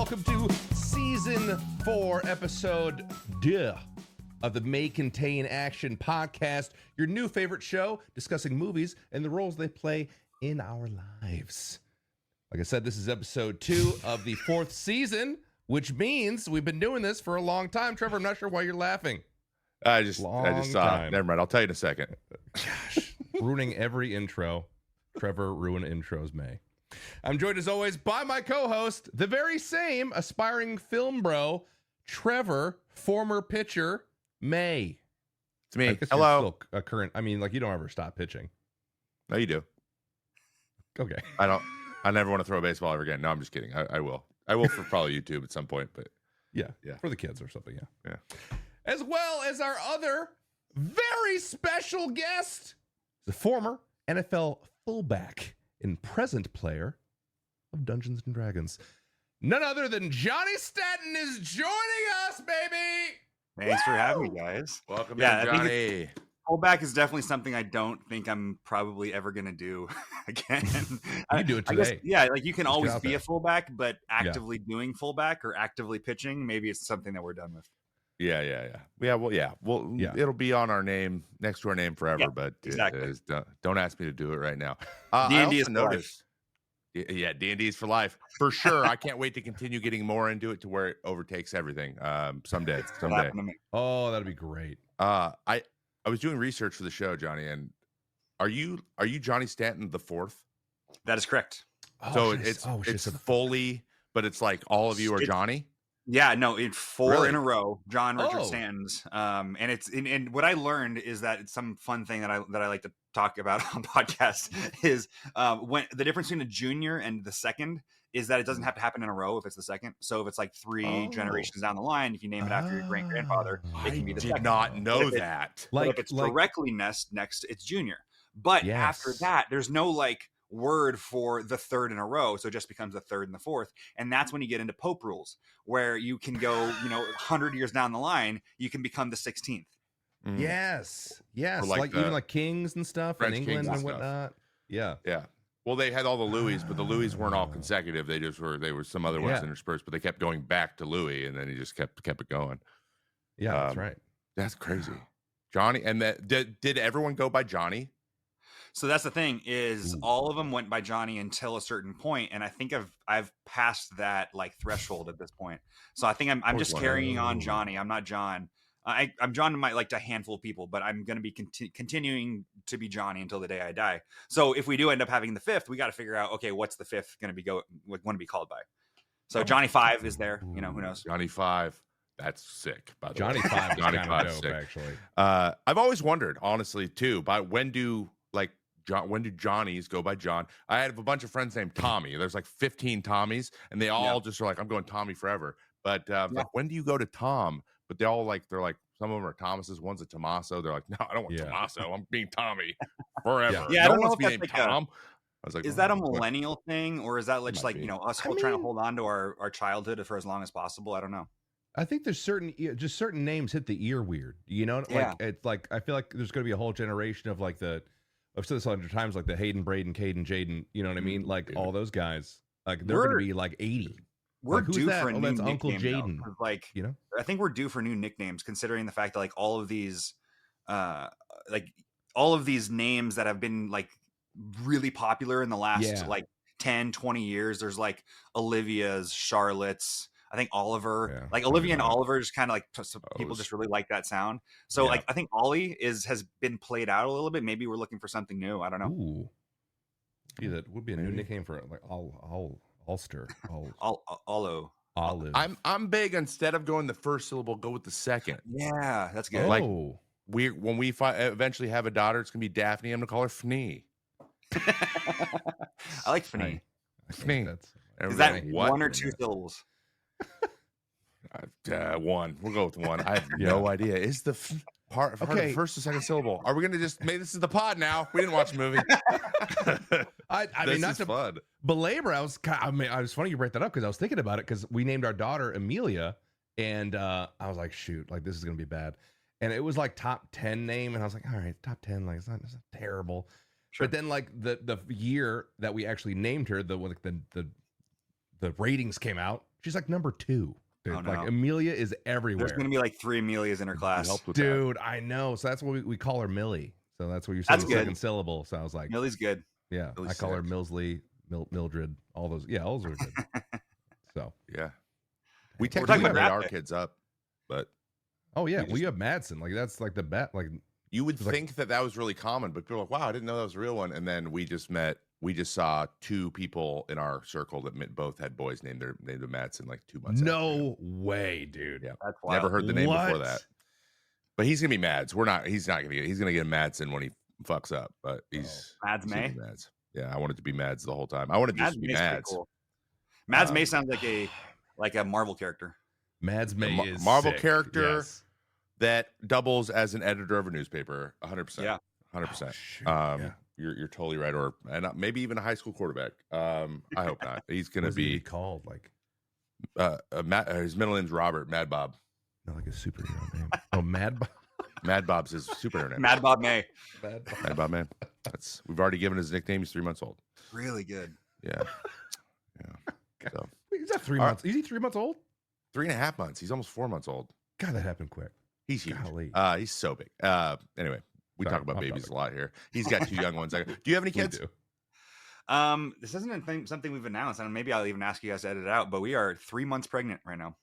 welcome to Season 4, Episode 2 of the May Contain Action podcast, your new favorite show discussing movies and the roles they play in our lives. Like I said, this is Episode 2 of the 4th season, which means we've been doing this for a long time. Trevor, I'm not sure why you're laughing. I just saw it. Never mind. I'll tell you in a second. Gosh, ruining every intro. Trevor, ruin intros, May. I'm joined as always by my co-host, the very same aspiring film bro, Trevor, former pitcher, May. It's me. Hello. Still a current. I mean, like, you don't ever stop pitching. No, you do. Okay. I never want to throw a baseball ever again. No, I'm just kidding. I will. I will for probably YouTube at some point, but yeah, for the kids or something. Yeah. As well as our other very special guest, the former NFL fullback and present player of Dungeons and Dragons. None other than Johnny Stanton is joining us, baby. Thanks for having me, guys. Welcome in, Johnny. Fullback is definitely something I don't think I'm probably ever going to do again. You do it today. Like you can always be a fullback, but actively doing fullback or actively pitching, maybe it's something that we're done with. Yeah. Well, it'll be on our name, next to our name forever, but exactly. Don't ask me to do it right now. D&D is for life. Yeah, D&D is for life. For sure. I can't wait to continue getting more into it to where it overtakes everything someday. Oh, that'd be great. I was doing research for the show, Johnny, and are you Johnny Stanton the fourth? That is correct. It's fully, but it's like all of you are Johnny. Yeah, no, in 4 Really? in a row, John Richard Stanton's. And it's and what I learned is that it's some fun thing that I like to talk about on podcasts is when the difference between a junior and the second is that it doesn't have to happen in a row if it's the second. So if it's like 3 generations down the line, if you name it after your great grandfather, it can be the second. I did not know that. If it's directly next, it's junior. But after that, there's no like word for the 3rd in a row, so it just becomes the 3rd and the 4th, and that's when you get into Pope rules, where you can go 100 years down the line, you can become the 16th. Yes, like even like kings and stuff in England and whatnot. Yeah. Well, they had all the Louis, but the Louis weren't all consecutive. They were some other ones interspersed, but they kept going back to Louis, and then he just kept it going. Yeah, that's right. That's crazy, Johnny. And that did everyone go by Johnny? So that's the thing is all of them went by Johnny until a certain point, and I think I've passed that like threshold at this point. So I think I'm just carrying on Johnny. I'm not John. I'm John to like a handful of people, but I'm going to be continuing to be Johnny until the day I die. So if we do end up having the 5th, we got to figure out, okay, what's the 5th going to be want to be called by? So Johnny 5 is there. Who knows? Johnny 5. That's sick. By the Johnny way. 5. Johnny 5 dope, sick. Actually. I've always wondered, honestly, too, about when do Johnnies go by John? I have a bunch of friends named Tommy. There's like 15 Tommies, and they all just are like, I'm going Tommy forever. But like, when do you go to Tom? But they're like, some of them are Thomas's, one's a Tommaso. They're like, no, I don't want Tommaso. I'm being Tommy forever. Yeah, I don't know wants if to be that's named like Tom. I was like, is that a millennial thing, or is that just like, us trying to hold on to our childhood for as long as possible? I don't know. I think there's certain names hit the ear weird. It's like I feel like there's going to be a whole generation of like I've said this 100 times, like the Hayden, Braden, Caden, Jaden. You know what I mean? Like all those guys, like they're going to be like 80. We're like, due for a new nickname, Uncle Jaden. Like, I think we're due for new nicknames, considering the fact that like all of these names that have been like really popular in the last like 10, 20 years. There's like Olivia's, Charlotte's, I think Oliver, like Olivia and Oliver is kind of like people just really like that sound. So like I think Ollie has been played out a little bit. Maybe we're looking for something new. I don't know. Ooh. Yeah, that would be a new nickname for like Ulster. Olive. I'm big. Instead of going the first syllable, go with the second. Yeah, that's good. Like when we eventually have a daughter, it's gonna be Daphne. I'm gonna call her Fnee. I like Fnee. Fnee. Is that 1 or 2 syllables? One. We'll go with 1. I have no idea. Is the part of the first or second syllable? Are we going to just maybe this is the pod now? We didn't watch the movie. I mean, not to fun. Belabor. I was funny you brought that up because I was thinking about it because we named our daughter Amelia, and I was like, shoot, like this is going to be bad. And it was like top 10 name, and I was like, all right, top 10, like it's not terrible. Sure. But then like the year that we actually named her, the ratings came out. She's like number 2. Dude. Oh, no. Like Amelia is everywhere. There's gonna be like 3 Amelias in her class. Dude, I know. So that's what we call her Millie. So that's what you said. That's The good. second syllable. So I was like, Millie's good. yeah, Millie's I call her sick. Millsley, Mildred, all those. Yeah, all those are good. So Yeah. We talking technically about made that our bit. kids up, but oh yeah, We well you have Madsen. Like that's like the bet. Like you would It's like- think that was really common, but people are like, wow, I didn't know that was a real one. And then we just saw 2 people in our circle that both had boys named them Madsen like 2 months. no way, dude. Yeah. That's wild. Never heard the name before What? that. But he's gonna be Mads. He's not gonna get. He's gonna get Madsen when he fucks up. But he's Mads he's gonna May. be Mads. Yeah, I wanted to be Mads the whole time. I wanted to Mads just be May's pretty Mads. cool. Mads Um, May sounds like a Marvel character. Mads May is Marvel sick. character. Yes. That doubles as an editor of a newspaper. 100%. Yeah. 100%. Oh, shoot, yeah. You're totally right. Or maybe even a high school quarterback. I hope not. He's gonna What's he be called like his middle name's Robert. Mad Bob. not like a superhero name. Oh, Mad Bob. Mad Bob's his superhero name. Mad Bob May. Mad Bob. Mad Bob man. We've already given his nickname. He's 3 months old. Really good. Yeah. So Wait, is that 3 All right. months? Is he 3 months old? 3.5 months. He's almost 4 months old. God, that happened quick. He's huge. Golly. He's so big. Anyway, we Sorry, talk about off babies topic. a lot here. He's got 2 young ones. Do you have any We kids? do. This isn't something we've announced, and maybe I'll even ask you guys to edit it out. But we are 3 months pregnant right now.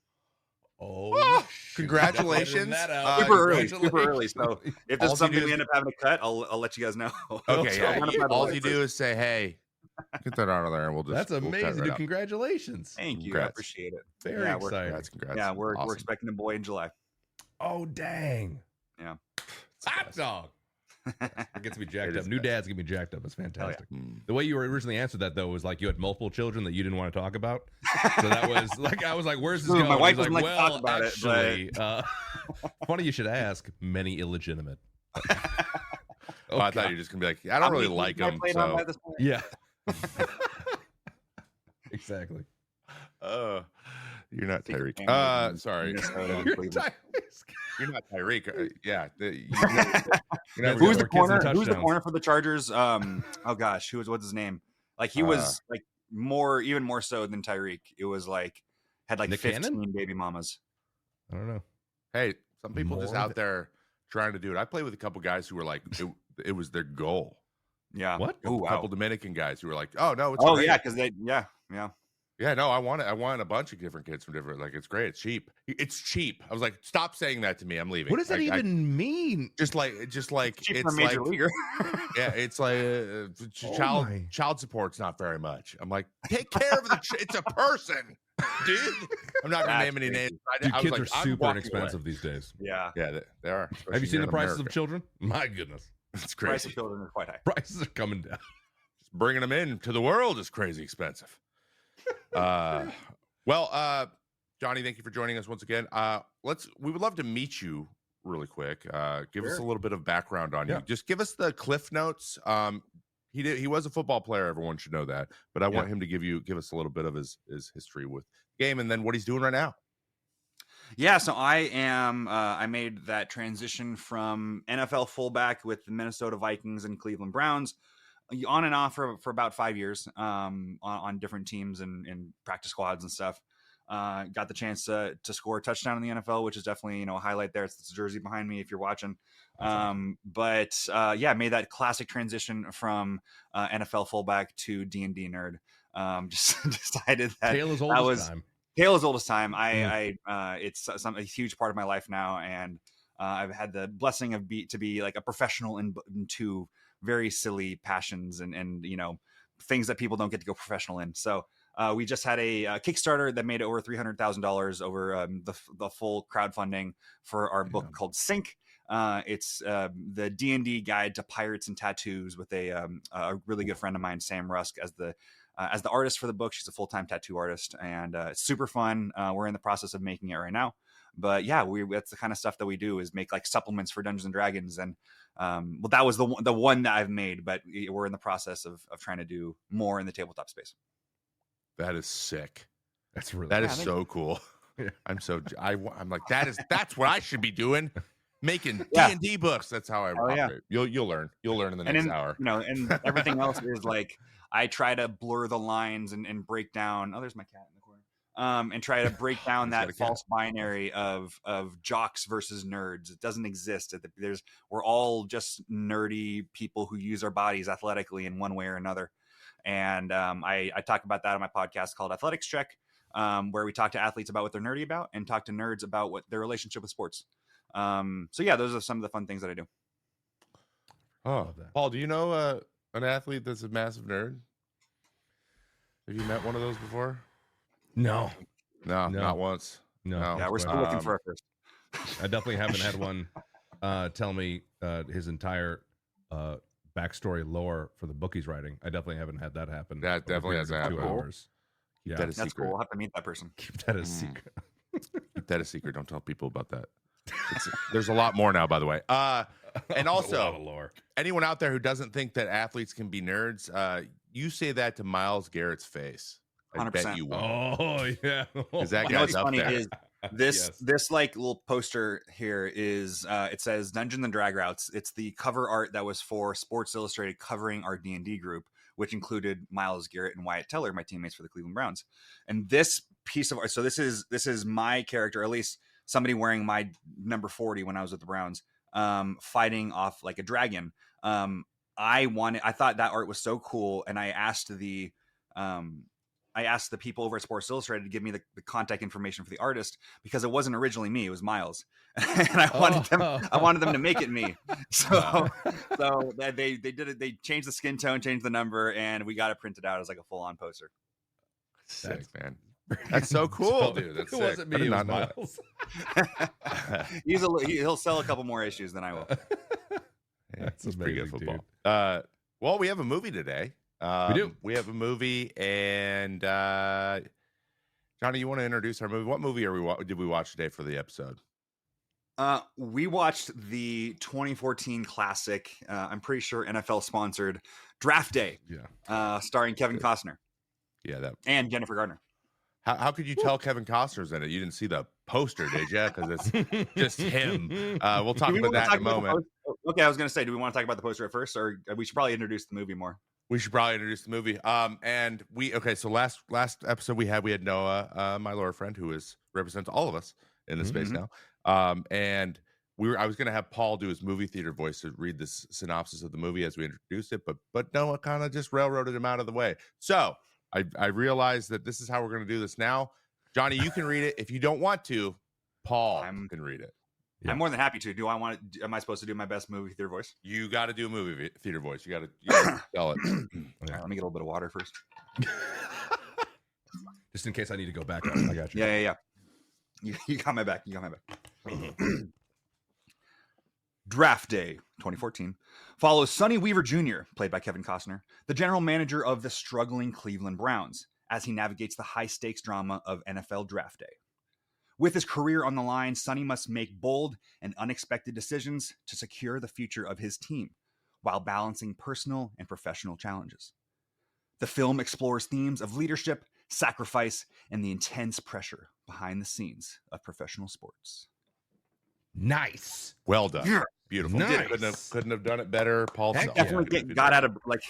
Oh, shoot. Congratulations. That out. Super early. So if All there's you something do we is- end up having to cut, I'll let you guys know. Okay, So yeah. I'll run it by the All way you first. do is say, "Hey, get that out of there," and we'll just. That's we'll cut amazing. it Dude, right out. Congratulations. Thank you. I Congrats. appreciate it. Very Yeah, we're- exciting. Congrats. Yeah, we're Awesome. expecting a boy in July. Oh, dang. Yeah. Hot dog. It gets me jacked It up. is New best. dads get me jacked up. It's fantastic. Mm. The way you originally answered that, though, was like you had multiple children that you didn't want to talk about. So that was like, I was like, where's this Ooh, going? my wife He's doesn't like to talk about it, but- actually, funny you should ask. Many illegitimate. Oh, I thought you were just gonna be like, I don't really like him. So, Yeah. Exactly. you're not Secret Tyreek. family in Sorry, Minnesota and You're Cleveland. you're not Tyreek. Yeah, you're That's Who's More the kids and corner? Who's the touchdowns. corner for the Chargers? Oh gosh, what's his name? Like he was like even more so than Tyreek. It was like had like Nick 15 Cannon? baby mamas. I don't know. Hey, some people just More out there trying to do it. I played with a couple guys who were like, it was their goal. Yeah. What? Oh A couple wow. Dominican guys who were like, oh no, it's Oh great. yeah, because yeah. Yeah, no, I want a bunch of different kids from different. Like, it's great. It's cheap. It's cheap. I was like, stop saying that to me. I'm leaving. What does that I- even mean? just like Cheap it's for a major like leaguer. yeah, it's like Oh my. child support's not very much. I'm like, take care of the. It's a person, dude. I'm not gonna That's name any crazy. names. Dude, I was kids like, are I'm super walking inexpensive away. these days. Yeah. Yeah, they are. Have you especially seen here the in prices America. of children? My goodness. It's Price crazy. of children is quite high. Prices are coming down. Just bringing them in to the world is crazy expensive. Well, Johnny, thank you for joining us once again. We would love to meet you really quick. Give us a little bit of background on Yeah. you. Just give us the cliff notes. He was a football player. Everyone should know that. But I want him to give us a little bit of his history with the game and then what he's doing right now. Yeah, so I made that transition from NFL fullback with the Minnesota Vikings and Cleveland Browns on and off for about 5 years on different teams and practice squads and stuff. Got the chance to score a touchdown in the NFL, which is definitely, a highlight there. It's the jersey behind me if you're watching. But made that classic transition from NFL fullback to D&D nerd. Just decided that Tale as old that as was time. Tale as old as time. It's a huge part of my life now, and I've had the blessing to be like a professional in two very silly passions and things that people don't get to go professional in. So we just had a Kickstarter that made over $300,000 over the full crowdfunding for our book called Sync. It's the D&D guide to pirates and tattoos with a really good friend of mine, Sam Rusk, as the artist for the book. She's a full-time tattoo artist, and it's super fun. We're in the process of making it right now, but yeah, that's the kind of stuff that we do, is make like supplements for Dungeons and Dragons. And that was the one that I've made, but we're in the process of trying to do more in the tabletop space. That is sick. That's really That is so cool. Yeah. I'm like, that's what I should be doing. Making Yeah. D&D books. That's how I Oh, yeah. operate. You'll learn in the next hour. And everything else is like, I try to blur the lines and break down. Oh, there's my cat in the corner. and try to break down He's got that a cat. false binary of jocks versus nerds. It doesn't exist. We're all just nerdy people who use our bodies athletically in one way or another. And I talk about that on my podcast called Athletics Check, where we talk to athletes about what they're nerdy about and talk to nerds about what their relationship with sports. So yeah, those are some of the fun things that I do. Oh, Paul, do you know an athlete that's a massive nerd? Have you met one of those before? No, Not once. No. Yeah, we're still looking for a first. I definitely haven't had one tell me his entire backstory lore for the book he's writing. I definitely haven't had that happen. That definitely hasn't happened. 2 hours. Keep Yeah, that a That's secret. cool. We'll have to meet that person. keep that a secret. Keep that a secret. Don't tell people about that. There's a lot more now, by the way. And A lot also, of lore. anyone out there who doesn't think that athletes can be nerds, you say that to Myles Garrett's face. I bet 100%. you will. Oh yeah. Because that You know guy's what's up funny there. is this like little poster here is it says Dungeons and Drag Routes. It's the cover art that was for Sports Illustrated covering our D&D group, which included Myles Garrett and Wyatt Teller, my teammates for the Cleveland Browns. And this piece of art, so this is my character, or at least somebody wearing my number 40 when I was with the Browns, fighting off like a dragon. I thought that art was so cool, and I asked the people over at Sports Illustrated to give me the contact information for the artist, because it wasn't originally me, it was Miles. And I wanted them to make it me. So they did it. They changed the skin tone, changed the number, and we got it printed out as like a full-on poster. Sick, man. That's so cool, dude. That's It sick. wasn't me, I did it was not know that. Miles. He'll sell a couple more issues than I will. That's He's pretty good amazing, football. Well, we have a movie today. We do. We have a movie, and Johnny, you want to introduce our movie? What movie did we watch today for the episode? We watched the 2014 classic. I'm pretty sure NFL sponsored Draft Day. Yeah. Starring Kevin Costner. Yeah, that. And Jennifer Garner. How could you tell Kevin Costner's in it? You didn't see the poster, did you? Because it's just him. We'll talk about that in a moment. Okay, I was going to say, do we want to talk about the poster at first, or we should probably introduce the movie more? We should probably introduce the movie. So last episode we had Noah, my lawyer friend, who represents all of us in this space now. And I was going to have Paul do his movie theater voice to read this synopsis of the movie as we introduced it, but Noah kind of just railroaded him out of the way. So I realized that this is how we're going to do this now. Johnny, you can read it. If you don't want to, Paul can read it. Yeah. I'm more than happy to. Am I supposed to do my best movie theater voice? You got to do a movie theater voice. You got to tell it. All right, let me get a little bit of water first. Just in case I need to go back up. I got you. Yeah. You got my back. Draft Day 2014 follows Sonny Weaver Jr., played by Kevin Costner, the general manager of the struggling Cleveland Browns, as he navigates the high-stakes drama of NFL Draft Day. With his career on the line, Sonny must make bold and unexpected decisions to secure the future of his team, while balancing personal and professional challenges. The film explores themes of leadership, sacrifice, and the intense pressure behind the scenes of professional sports. Nice. Well done. Yeah. Beautiful. Nice. Couldn't have done it better. Paul Definitely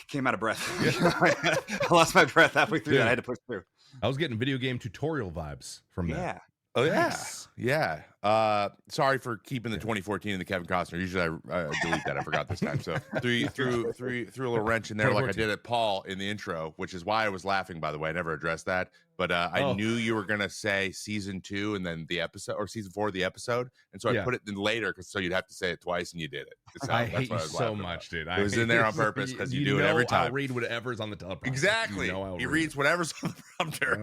came out of breath. I lost my breath halfway through that. I had to push through. I was getting video game tutorial vibes from that. Yeah. Oh yeah, Nice. yeah. Sorry for keeping the 2014 and the Kevin Costner. Usually I delete that. I forgot this time. So threw a little wrench in there like I did at Paul in the intro, which is why I was laughing. By the way, I never addressed that, but I knew you were gonna say season 2 and then the episode, or season 4 of the episode, and so I put it in later so you'd have to say it twice, and you did it. I hate you so much, dude. It was in there on purpose because you do it every time. I'll read whatever's on the teleprompter. Exactly. He reads whatever's on the prompter.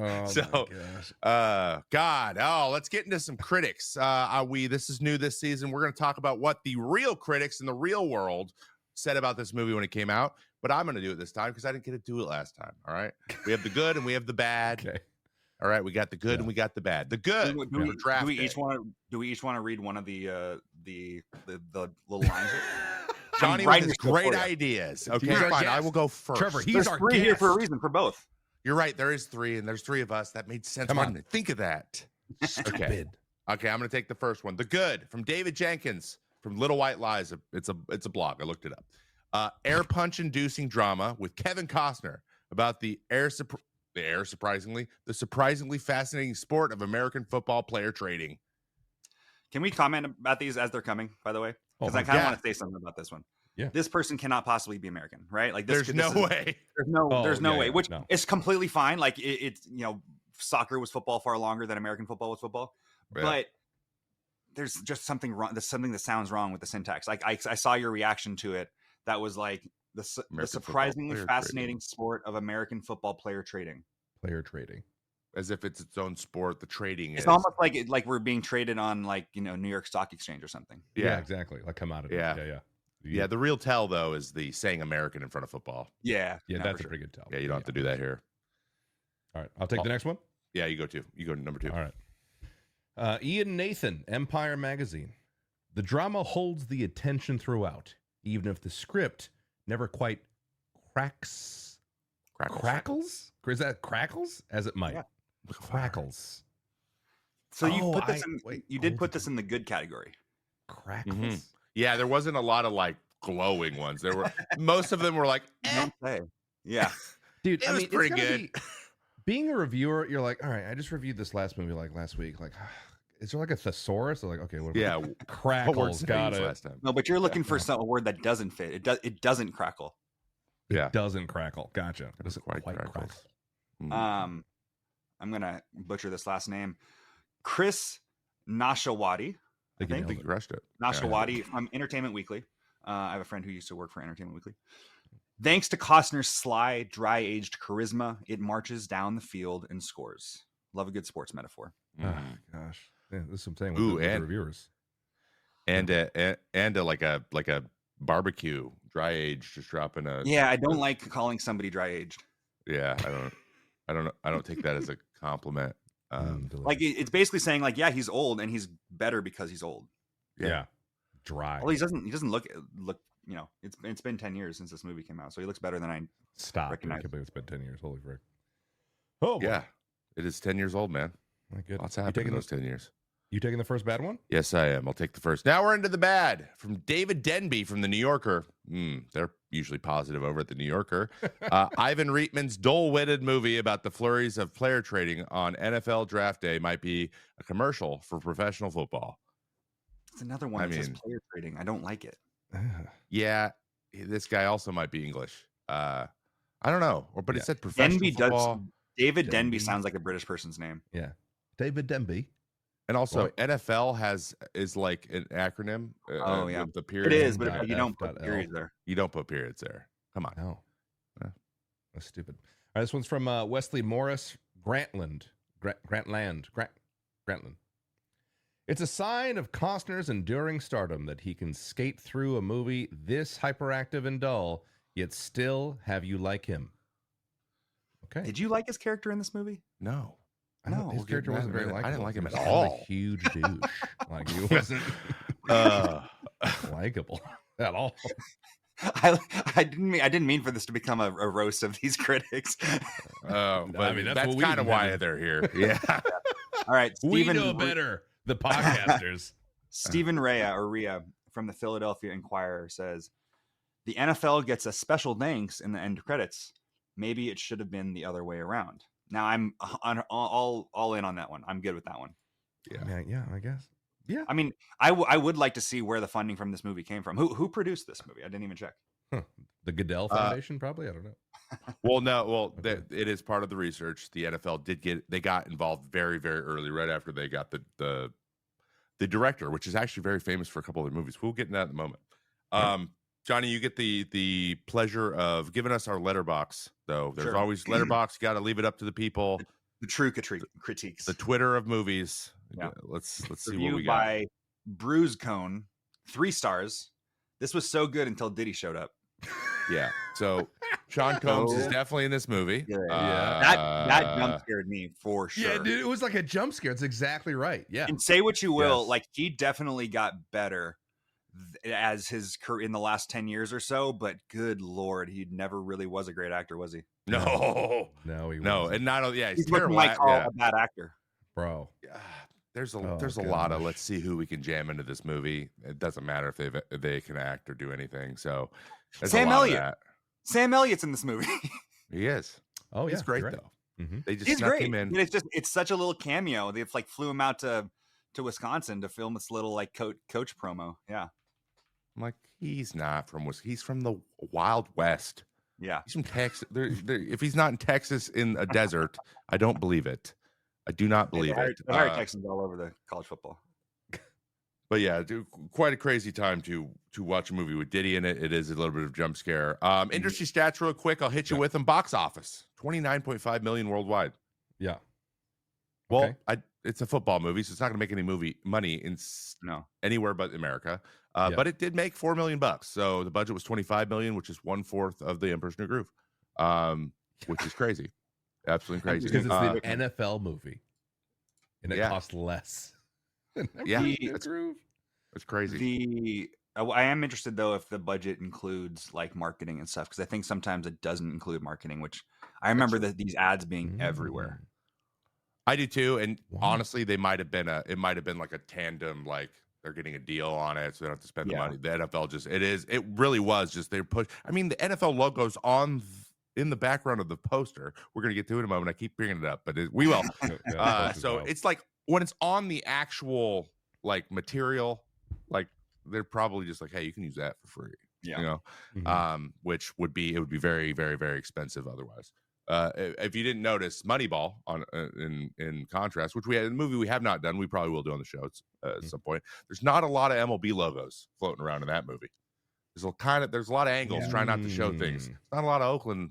Let's get into some critics. This is new this season. We're going to talk about what the real critics in the real world said about this movie when it came out, but I'm going to do it this time because I didn't get to do it last time. All right. We have the good and we have the bad. Okay. All right. We got the good and we got the bad. The good. Do we each want to read one of the little lines? Johnny with his great ideas. Okay, fine. I will go first. Trevor, There's our 3 guest here for a reason for both. You're right. There is 3, and there's 3 of us. That made sense. Come on. Why didn't I think of that? Stupid. Okay, I'm going to take the first one. The Good from David Jenkins from Little White Lies. It's a blog. I looked it up. Air punch-inducing drama with Kevin Costner about the the air, surprisingly, the surprisingly fascinating sport of American football player trading. Can we comment about these as they're coming, by the way? Because I kind of want to say something about this one. Yeah. This person cannot possibly be American, right? Like There's no way. There's no way, which no. is completely fine. Like it's, soccer was football far longer than American football was football. Yeah. But there's just something wrong. There's something that sounds wrong with the syntax. Like I saw your reaction to it. That was like the surprisingly fascinating sport of American football player trading. Player trading. As if it's its own sport. The trading it's almost like we're being traded on New York Stock Exchange or something. Yeah, exactly. Like commodity. Yeah. The real tell though is the saying American in front of football. Yeah, that's a pretty good tell. Yeah, you don't have to do that here. All right, I'll take the next one. Yeah, you go to number 2. All right. Ian Nathan, Empire Magazine. The drama holds the attention throughout, even if the script never quite crackles. Is that crackles? As it might. Yeah. Crackles. So you put this put this in the good category. Crackles. Mm-hmm. Yeah, there wasn't a lot of like glowing ones. There were most of them were like, yeah, dude. It was pretty good. Being a reviewer, you're like, all right, I just reviewed this last movie like last week. Like, is there like a thesaurus? Or like, okay, what? Yeah, crackles. Got it. Last time. No, but you're looking for a word that doesn't fit. It doesn't crackle. It doesn't crackle. Gotcha. It doesn't quite crackle. I'm gonna butcher this last name. Chris Nashawati. I think you rushed it. Nashawati from Entertainment Weekly. I have a friend who used to work for Entertainment Weekly. Thanks to Costner's sly, dry-aged charisma, it marches down the field and scores. Love a good sports metaphor. Oh, gosh, yeah, this is something with the reviewers. And like a barbecue, dry-aged, just dropping a. Yeah, I don't like calling somebody dry-aged. Yeah, I don't take that as a compliment. Like it's basically saying like, yeah, he's old and he's better because he's old. Yeah. Dry. Well, he doesn't look. It's been 10 years since this movie came out, so he looks better than I recognize. It's been 10 years. Holy frick! Oh yeah, it is 10 years old, man. My goodness. Lots happened in those 10 years. You taking the first bad one? Yes, I am. I'll take the first. Now we're into the bad from David Denby from the New Yorker. They're usually positive over at the New Yorker. Ivan Reitman's dull-witted movie about the flurries of player trading on NFL draft day might be a commercial for professional football. It's another one that says player trading. I don't like it. Yeah, this guy also might be English. I don't know. But it said professional football. David Denby sounds like a British person's name. Yeah. David Denby. And also, NFL is like an acronym. The period. It is, but you don't put periods there. You don't put periods there. Come on. No. That's stupid. All right, this one's from Wesley Morris, Grantland. It's a sign of Costner's enduring stardom that he can skate through a movie this hyperactive and dull, yet still have you like him. Okay. Did you like his character in this movie? No. His character wasn't very likable. I didn't like him at all. all. A huge douche. Like he wasn't likable at all. I didn't mean for this to become a roast of these critics. But that's kind of why they're here. Yeah. All right. We know better. The podcasters. Stephen Rea from the Philadelphia Inquirer says, the NFL gets a special thanks in the end credits. Maybe it should have been the other way around. Now I'm all in on that one. I'm good with that one. Yeah, I guess. Yeah. I mean, I would like to see where the funding from this movie came from. Who produced this movie? I didn't even check. The Goodell Foundation, probably. I don't know. It is part of the research. The NFL they got involved very, very early, right after they got the director, which is actually very famous for a couple of their movies. We'll get into that in a moment. Johnny, you get the pleasure of giving us our letterbox, though. There's always letterbox. You got to leave it up to the people. The true critiques. The Twitter of movies. Yeah. Let's see what we got. By Bruise Cone, 3 stars. This was so good until Diddy showed up. Yeah. So Sean Combs is definitely in this movie. Yeah. That jump scared me for sure. Yeah, dude, it was like a jump scare. It's exactly right. Yeah. And say what you will, like he definitely got better as his career in the last 10 years or so, but good Lord, he never really was a great actor, was he? No, he wasn't. And not only, he's terrible. A bad actor, bro. There's a lot of let's see who we can jam into this movie. It doesn't matter if they can act or do anything. So Sam Elliott's in this movie. He is. Oh yeah, he's great though. They just He's snuck great. him in. It's such a little cameo. They've like flew him out to Wisconsin to film this little like coach promo. Yeah. I'm like, he's not from Wisconsin. He's from the Wild West. Yeah. He's from Texas. If he's not in Texas in a desert, I don't believe it. I do not believe it. They hired Texans all over the college football. But yeah, quite a crazy time to watch a movie with Diddy in it. It is a little bit of a jump scare. Industry stats real quick. I'll hit you with them. Box office, 29.5 million worldwide. Yeah. Well, it's a football movie, so it's not going to make any money in anywhere but America. But it did make $4 million. So the budget was 25 million, which is 1/4 of the Emperor's New Groove, which is crazy, absolutely crazy. Because it's the NFL movie, and it costs less. It's crazy. I am interested though if the budget includes like marketing and stuff, because I think sometimes it doesn't include marketing, which I remember these ads being everywhere. I do too, and honestly, it might have been like a tandem, like they're getting a deal on it, so they don't have to spend the money. The NFL it really was just they push. I mean, the NFL logo's in the background of the poster. We're gonna get to it in a moment. I keep bringing it up, but we will. So it's like when it's on the actual like material, like they're probably just like, hey, you can use that for free. You know, which would be very, very, very expensive otherwise. If you didn't notice, Moneyball in contrast, which we had a movie we have not done, we probably will do on the show at some point. There's not a lot of MLB logos floating around in that movie. There's a lot of angles trying not to show things. Not a lot of Oakland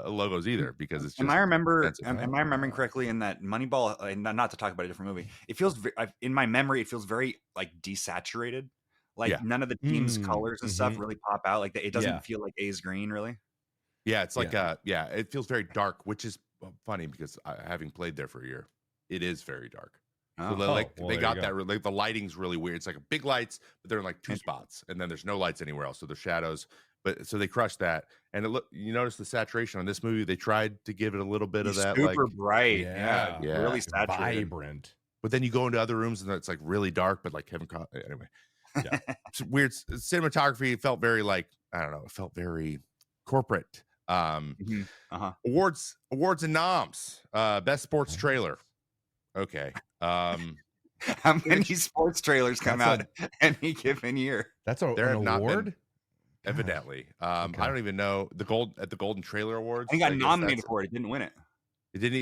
logos either, because it's just. Am I remembering correctly in that Moneyball? Not to talk about a different movie. It feels in my memory, it feels very like desaturated. Like none of the team's colors and stuff really pop out. Like it doesn't feel like A's green really. Yeah, it's like it feels very dark, which is funny because having played there for a year, it is very dark. So they got that. Like the lighting's really weird. It's like big lights, but they're in like two spots, and then there's no lights anywhere else. So the shadows. But so they crushed that, and you notice the saturation on this movie. They tried to give it a little bit of that, super like bright, really saturated, vibrant. But then you go into other rooms and it's like really dark, but like Kevin Costner. Anyway, it's weird cinematography. It felt very like I don't know. It felt very corporate. Awards and noms. Best sports trailer. Okay. How many sports trailers come out any given year? That's an award. Evidently, I don't even know the Golden Trailer Awards. I got nominated for it. It didn't win it. It didn't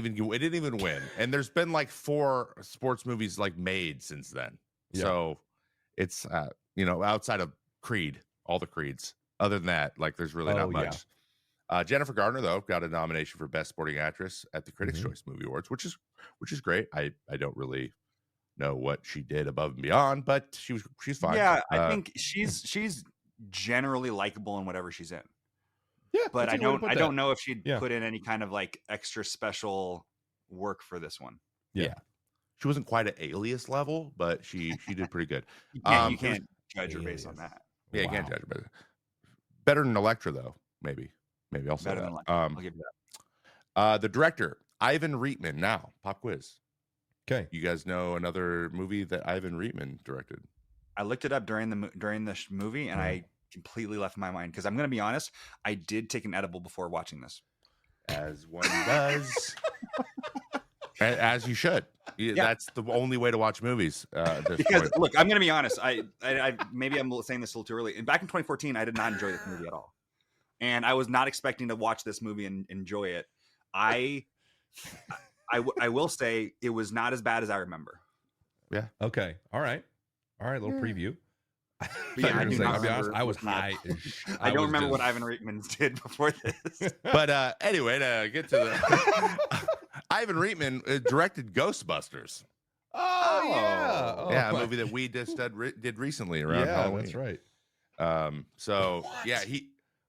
even win. And there's been like 4 sports movies like made since then. Yeah. So it's outside of Creed, all the Creeds. Other than that, like there's really not much. Jennifer Garner though got a nomination for Best Supporting Actress at the Critics' Choice Movie Awards, which is great. I don't really know what she did above and beyond, but she's fine. Yeah, I think she's generally likable in whatever she's in. Yeah, but I don't know if she'd put in any kind of like extra special work for this one. Yeah. She wasn't quite at Alias level, but she did pretty good. You can't judge her based on that. Yeah, you can't judge her. Better than Elektra though, maybe. I'll say that. I'll give you that. The director, Ivan Reitman. Now, pop quiz. Okay, you guys know another movie that Ivan Reitman directed? I looked it up during the movie, and I completely left my mind because I'm going to be honest. I did take an edible before watching this, as one does, as you should. That's the only way to watch movies. Because look, I'm going to be honest. I maybe I'm saying this a little too early. And back in 2014, I did not enjoy this movie at all, and I was not expecting to watch this movie and enjoy it. I will say it was not as bad as I remember. Yeah. Okay. All right. Little preview. Yeah, I was high. I don't remember what Ivan Reitman did before this. But anyway, to get to the Ivan Reitman directed Ghostbusters. Oh yeah, a movie that we just did recently around Halloween. That's right. So what?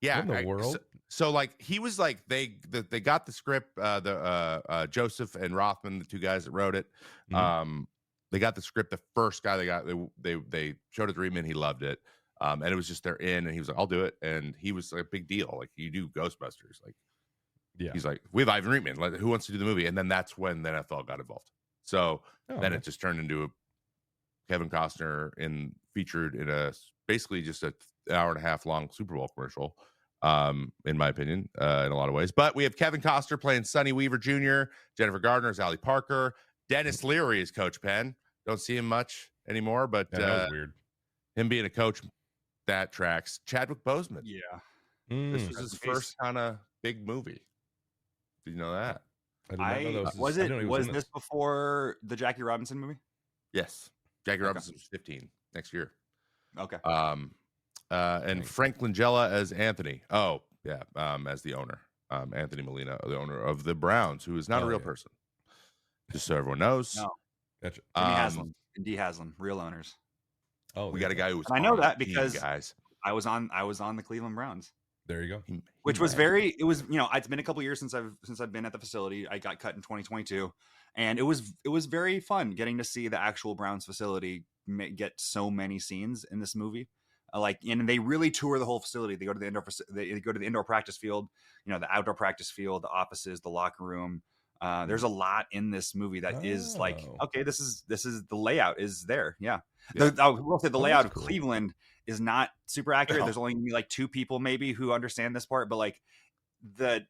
In the world. So like he was like they got the script, Joseph and Rothman, the two guys that wrote it. They got the script. The first guy they showed it to Reitman. He loved it. And it was just they're in, and he was like, I'll do it. And he was like a big deal. Like, you do Ghostbusters. Like, he's like, we have Ivan Reitman. Like, who wants to do the movie? And then that's when the NFL got involved. So then it just turned into a Kevin Costner featured in basically just an hour and a half long Super Bowl commercial. in my opinion, in a lot of ways. But we have Kevin Costner playing Sonny Weaver Jr., Jennifer Gardner as Allie Parker, Dennis Leary is Coach Penn. Don't see him much anymore, but Yeah, that was weird. him being a coach, that tracks. Chadwick Boseman. Yeah. This was his first kind of big movie. Did you know that? I did not know that Was I didn't know he was in this before the Jackie Robinson movie? Yes. Jackie Robinson was 15 next year. Okay. And Frank Langella as Anthony. Oh, yeah, as the owner. Anthony Molina, the owner of the Browns, who is not a real person. Just so everyone knows. No. Gotcha. Jimmy Haslam and D. Haslam, real owners. Oh, we got a guy who was. And I know that because guys, I was on the Cleveland Browns. There you go. Which was very. It was, it's been a couple years since I've been at the facility. I got cut in 2022, and it was very fun getting to see the actual Browns facility get so many scenes in this movie. And they really tour the whole facility. They go to the indoor practice field, the outdoor practice field, the offices, the locker room. There's a lot in this movie that is like, okay, this is the layout is there. Yeah. I will say the layout of Cleveland is not super accurate. There's only like 2 people maybe who understand this part, but like the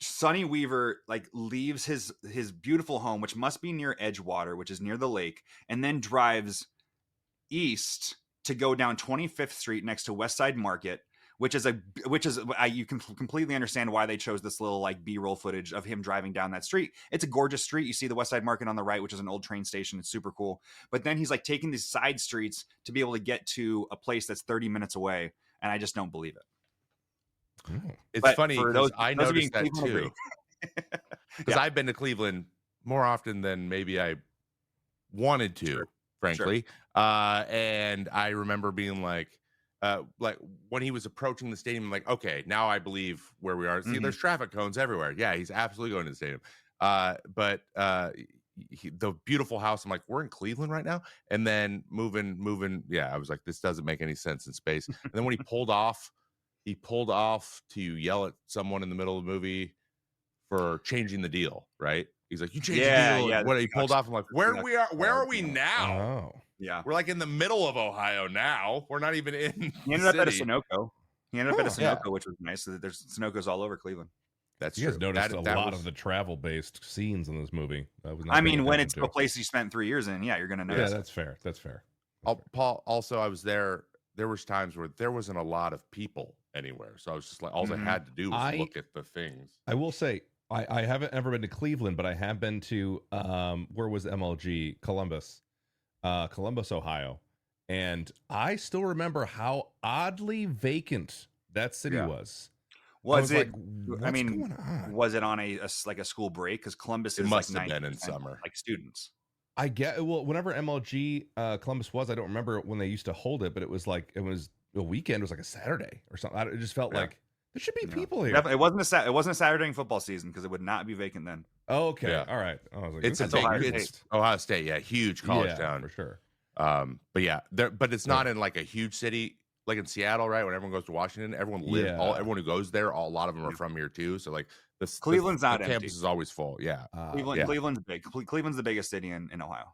Sonny Weaver leaves his beautiful home, which must be near Edgewater, which is near the lake, and then drives east to go down 25th Street next to West Side Market, which is you can completely understand why they chose this little B-roll footage of him driving down that street. It's a gorgeous street. You see the West Side Market on the right, which is an old train station. It's super cool. But then he's taking these side streets to be able to get to a place that's 30 minutes away, and I just don't believe it. It's funny because I noticed that too. Because I've been to Cleveland more often than maybe I wanted to, frankly. And I remember being like when he was approaching the stadium, I'm like, okay, now I believe where we are. See, there's traffic cones everywhere. Yeah, he's absolutely going to the stadium. But the beautiful house, I'm like, we're in Cleveland right now. And then moving. Yeah, I was like, this doesn't make any sense in space. And then when he pulled off to yell at someone in the middle of the movie for changing the deal, right? He's like, you changed the deal. Yeah. What he pulled off, I'm like, where are we now? Oh. Yeah. We're in the middle of Ohio now. We're not even in He ended up at a Sunoco. Which was nice. So there's Sunoco's all over Cleveland. That's true. You guys noticed a lot of the travel-based scenes in this movie. When it's a place you spent 3 years in, you're going to notice. Yeah, that's fair. Paul, also, I was there. There was times where there wasn't a lot of people anywhere. So I was just like, all I had to do was look at the things. I will say, I haven't ever been to Cleveland, but I have been to, where was MLG? Columbus, Ohio. And I still remember how oddly vacant that city was. Was it? Going on? Was it on a school break? Because Columbus is must have been in summer, students. I get whenever MLG Columbus was, I don't remember when they used to hold it, but it was a weekend. It was like a Saturday or something. It just felt like there should be people here. It wasn't a Saturday in football season because it would not be vacant then. Oh, okay, all right. I was like, it's Ohio State, yeah, huge college town for sure. But yeah, but it's not in a huge city like in Seattle, right? When everyone goes to Washington, everyone everyone who goes there, a lot of them are from here too. So Cleveland's not the empty. campus is always full. Yeah, Cleveland's big. Cleveland's the biggest city in Ohio.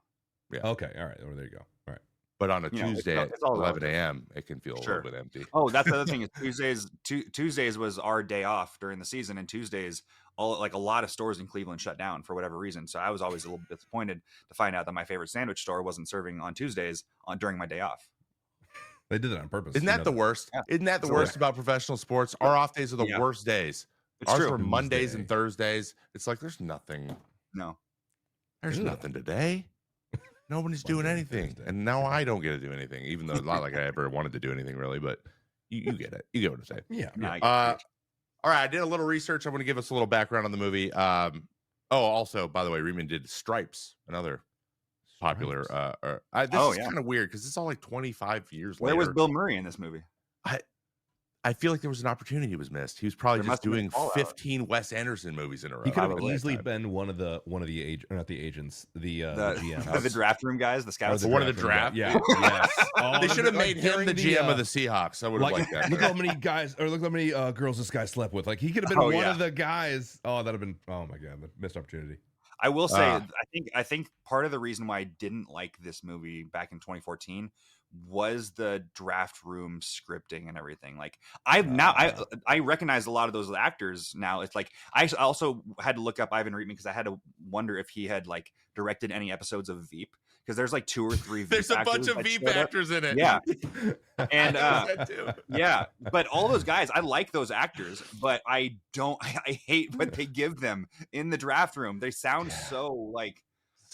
Yeah. Okay. All right. There you go. All right. But on a Tuesday at 11 a.m., it can feel a little bit empty. Oh, that's the other thing is Tuesdays was our day off during the season, and Tuesdays a lot of stores in Cleveland shut down for whatever reason. So I was always a little bit disappointed to find out that my favorite sandwich store wasn't serving on Tuesdays during my day off. They did it on purpose. Isn't that the worst? Yeah. Isn't that the worst about professional sports? Our off days are the worst days. Ours are Mondays and Thursdays. It's like there's nothing. No, there's nothing today. Nobody's doing anything, and now I don't get to do anything, even though it's not like I ever wanted to do anything really. But you get it. You get what I'm saying. Yeah. All right. I did a little research. I'm going to give us a little background on the movie. Also, by the way, Reitman did Stripes, another popular. This is kind of weird because it's all 25 years later. Where was Bill Murray in this movie? I feel like there was an opportunity he was missed. He was probably just doing 15 Wes Anderson movies in a row. He could have easily been one of the not the agents, the GM, the draft room guys, the scouts, one of the draft. Yeah, yes. They should have made him the GM of the Seahawks. I would have liked that. Look how many guys, or look how many girls this guy slept with. He could have been one of the guys. Oh, that'd have been. Oh my god, the missed opportunity. I will say, I think part of the reason why I didn't like this movie back in 2014 was the draft room scripting and everything. Like I recognize a lot of those actors now. It's like I also had to look up Ivan Reitman because I had to wonder if he had like directed any episodes of Veep, because there's like 2 or 3 Veep There's a bunch of Veep actors in it. Yeah. And yeah, but all those guys, I like those actors, but I hate what they give them in the draft room. They sound so like,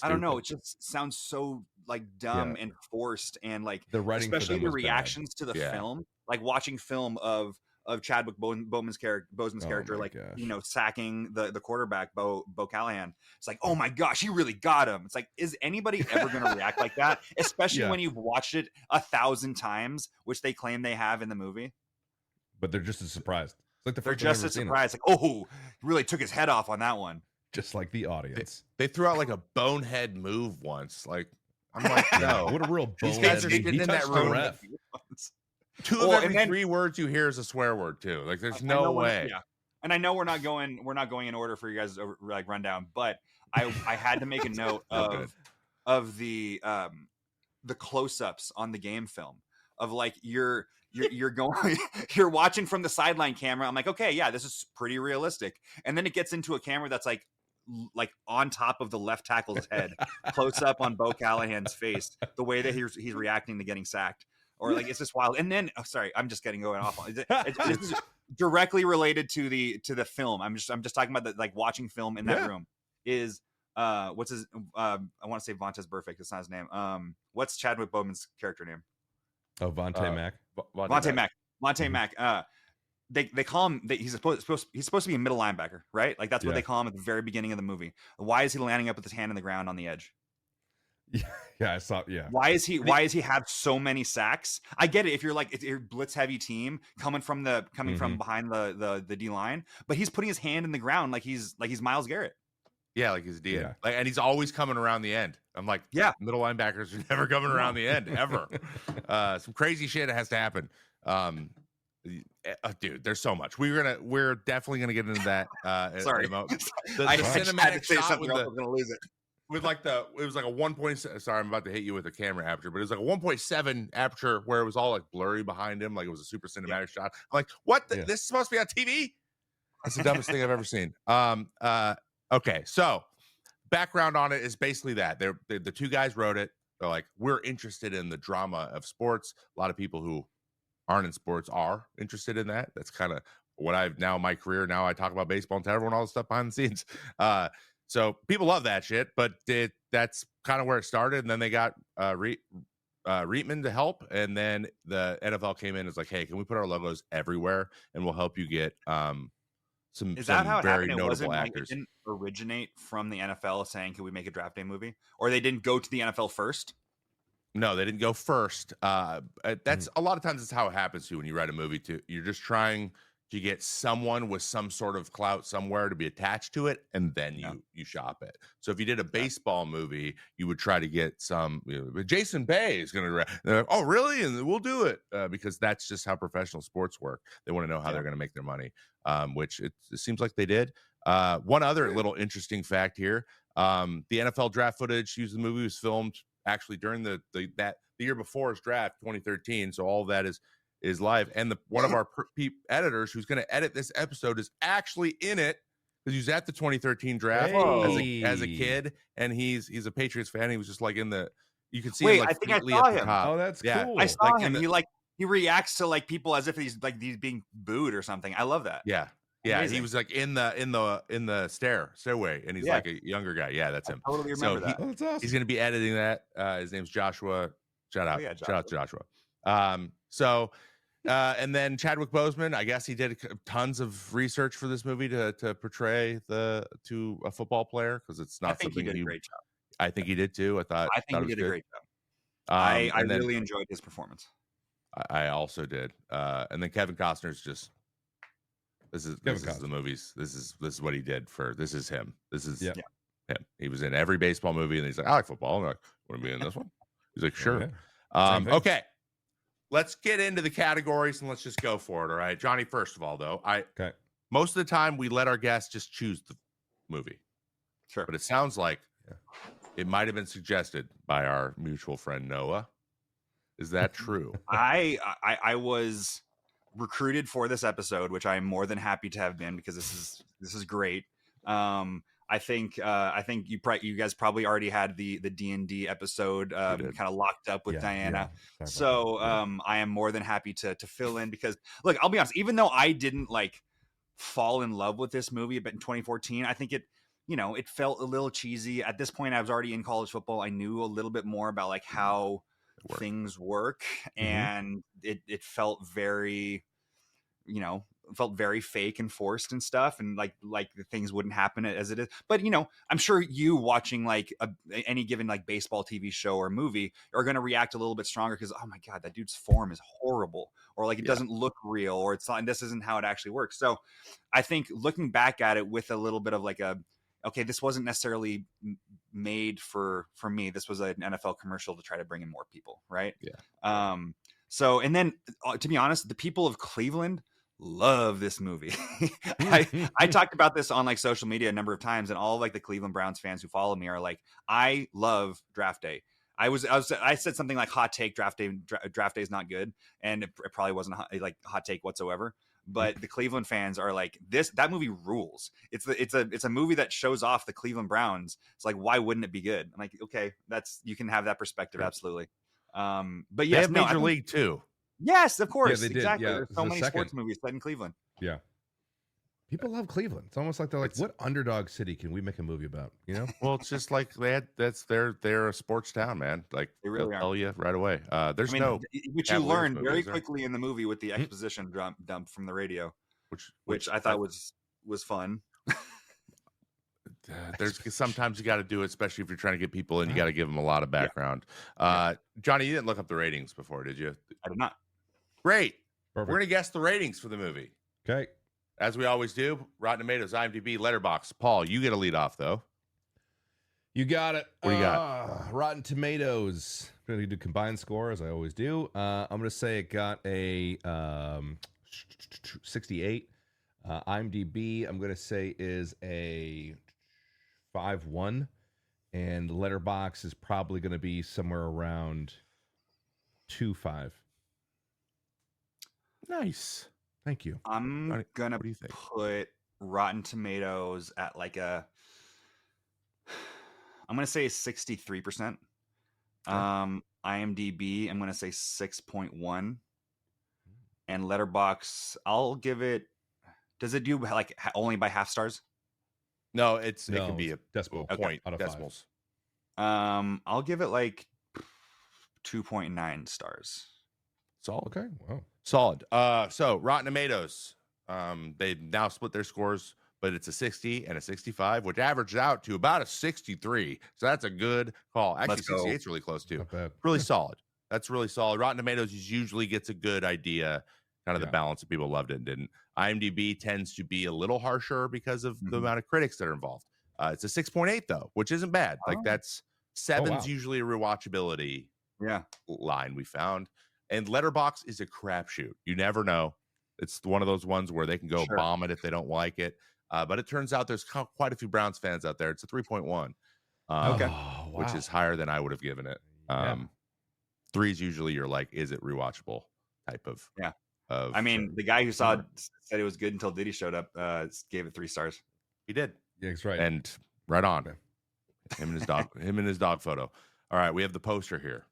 I don't know, it just sounds so like dumb and forced, and like the writing, especially the reactions to the film, like watching film of Chadwick Boseman's character, like you know, sacking the quarterback Bo Callahan. It's like, oh my gosh, he really got him. It's like, is anybody ever going to react like that? Especially when you've watched it 1,000 times, which they claim they have in the movie. But they're just as surprised. It's like they're just as surprised. Like, oh, he really took his head off on that one. Just like the audience. They threw out like a bonehead move once. Like, I'm like, no, what a real bonehead. These guys are sitting in that room. 2 of every 3 words you hear is a swear word too. Like, there's no way. Yeah. And I know we're not going in order for you guys to like run down, but I had to make a note of the close-ups on the game film of like you're going you're watching from the sideline camera. I'm like, okay, yeah, this is pretty realistic. And then it gets into a camera that's like on top of the left tackle's head, close up on Bo Callahan's face, the way that he's reacting to getting sacked. Or like, it's just wild. And then, sorry, I'm just going off on it. It's directly related to the film. I'm just talking about the like watching film in that room is what's his I want to say Vontaze Burfict. That's not his name. What's Chadwick Boseman's character name? Oh, Vontae Mack. Vontae Mack. They call him. He's supposed to be a middle linebacker, right? Like that's what they call him at the very beginning of the movie. Why is he landing up with his hand in the ground on the edge? Yeah, I saw. Yeah. Why is he have so many sacks? I get it if you're a blitz heavy team coming from behind the D line, but he's putting his hand in the ground like he's Myles Garrett. Yeah, like he's DN. Like, and he's always coming around the end. I'm like, middle linebackers are never coming around the end ever. Some crazy shit has to happen. Dude, there's so much. We're definitely gonna get into that. Sorry, the cinematic shot with the, gonna lose it. With like it was like a 1. Sorry, I'm about to hit you with a camera aperture, but it was like a 1.7 aperture where it was all like blurry behind him, like it was a super cinematic shot. I'm like, what? This is supposed to be on TV? That's the dumbest thing I've ever seen. Okay, so background on it is basically that the 2 guys wrote it. They're like, we're interested in the drama of sports. A lot of people who aren't in sports are interested in that. That's kind of what I've now in my career. Now I talk about baseball and tell everyone all the stuff behind the scenes. So people love that shit, but that's kind of where it started. And then they got Reitman to help, and then the NFL came in and was like, "Hey, can we put our logos everywhere, and we'll help you get some very notable actors." It didn't originate from the NFL saying, "Can we make a draft day movie?" Or they didn't go to the NFL first. No, they didn't go first. That's a lot of times it's how it happens to you when you write a movie. You're just trying to get someone with some sort of clout somewhere to be attached to it, and then you shop it. So if you did a baseball movie, you would try to get some. Jason Bay is going to. Like, oh, really? And we'll do it because that's just how professional sports work. They want to know how they're going to make their money, which it seems like they did. One other little interesting fact here: the NFL draft footage used in the movie was filmed actually during the year before his draft, 2013. So all of that is live, and one of our editors who's going to edit this episode is actually in it because he was at the 2013 draft as a kid, and he's a Patriots fan. He was just like in the, you can see him like I think I saw him. Oh, that's cool. I saw him. He reacts to like people as if he's being booed or something. I love that. Yeah. Amazing. He was like in the stairway, and he's like a younger guy. Yeah, that's him. I totally remember that. That's awesome. He's going to be editing that. His name's Joshua. Shout out to Joshua. And then Chadwick Boseman, I guess he did tons of research for this movie to portray to a football player, because it's not something he did a great job. I think he did too. I think he did a great job. I really enjoyed his performance. I also did. And then Kevin Costner's just this is the movies. This is what he did this is him. This is him. He was in every baseball movie, and he's like, I like football. I'm like, want to be in this one? He's like, sure. Okay. Let's get into the categories and let's just go for it. All right, Johnny. First of all, though, most of the time we let our guests just choose the movie. Sure. But it sounds like it might have been suggested by our mutual friend Noah Is that true? I was recruited for this episode, which I am more than happy to have been, because this is great. I think you guys probably already had the D&D episode kind of locked up with Diana. Yeah. So I am more than happy to fill in, because look, I'll be honest, even though I didn't like fall in love with this movie but in 2014, I think it felt a little cheesy. At this point, I was already in college football. I knew a little bit more about like how things work, and it felt very fake and forced and stuff, and like the things wouldn't happen as it is. But I'm sure you watching like any given like baseball TV show or movie are going to react a little bit stronger because, oh my god, that dude's form is horrible, or like it doesn't look real, or it's not, this isn't how it actually works. So I think looking back at it with a little bit of like okay, this wasn't necessarily made for me. This was an NFL commercial to try to bring in more people, right? Yeah. So, and then to be honest, the people of Cleveland love this movie. I talked about this on like social media a number of times, and all like the Cleveland Browns fans who follow me are like, I love draft day. I said something like hot take, draft day is not good. And it probably wasn't a hot take whatsoever. But the Cleveland fans are like, that movie rules. It's a movie that shows off the Cleveland Browns. It's like, why wouldn't it be good? I'm like, okay, you can have that perspective. Absolutely. But yes, they have Major League too. Yes, of course. Yeah, they did. Exactly. Yeah, There's so many sports movies set in Cleveland. Yeah. People love Cleveland. It's almost like they're like, what underdog city can we make a movie about? Well, it's just like they're a sports town, man. Like they really they'll tell you right away. Which you learned very quickly in the movie with the exposition dump from the radio, which I thought was fun. There's sometimes you got to do it, especially if you're trying to get people in. You got to give them a lot of background. Johnny, you didn't look up the ratings before, did you? I did not. Great. Perfect. We're gonna guess the ratings for the movie. Okay. As we always do, Rotten Tomatoes, IMDb, Letterboxd. Paul, you get a lead off, though. You got it. What do you got? Rotten Tomatoes. I'm going to do combined score, as I always do. I'm going to say it got a 68. IMDb, I'm going to say, is a 5.1. And Letterboxd is probably going to be somewhere around 2.5. Nice. Thank you. I'm gonna put Rotten Tomatoes at like I'm gonna say 63%. IMDb, I'm gonna say 6.1, and Letterboxd, I'll give it. Does it do like only by half stars? No, it can be a decimal point out of decimals. 5. I'll give it like 2.9 stars. Solid. Okay. Wow. Solid. So Rotten Tomatoes, they now split their scores, but it's a 60 and a 65, which averages out to about a 63. So that's a good call. Actually, 68 is really close too. Really solid. That's really solid. Rotten Tomatoes usually gets a good idea, kind of the balance of people loved it and didn't. IMDb tends to be a little harsher because of the amount of critics that are involved. It's a 6.8 though, which isn't bad. Like that's 7's usually a rewatchability line we found. And Letterboxd is a crapshoot. You never know. It's one of those ones where they can go bomb it if they don't like it. But it turns out there's quite a few Browns fans out there. It's a 3.1, which is higher than I would have given it. 3 is usually you're like, is it rewatchable type of. Yeah. I mean, the guy who said it was good until Diddy showed up, gave it 3 stars. He did. Yeah, that's right. And right on. Him and his dog. Him and his dog photo. All right, we have the poster here.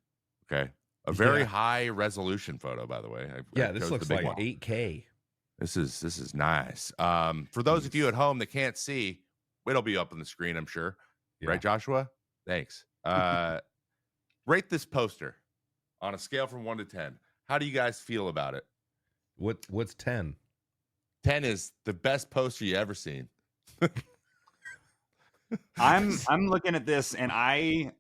Okay. A very high resolution photo, by the way. This looks like 8K. This is nice. For those of you at home that can't see, it'll be up on the screen, I'm sure. Yeah. Right, Joshua? Thanks. Rate this poster on a scale from 1 to 10. How do you guys feel about it? What's 10? 10 is the best poster you ever seen. I'm looking at this, and I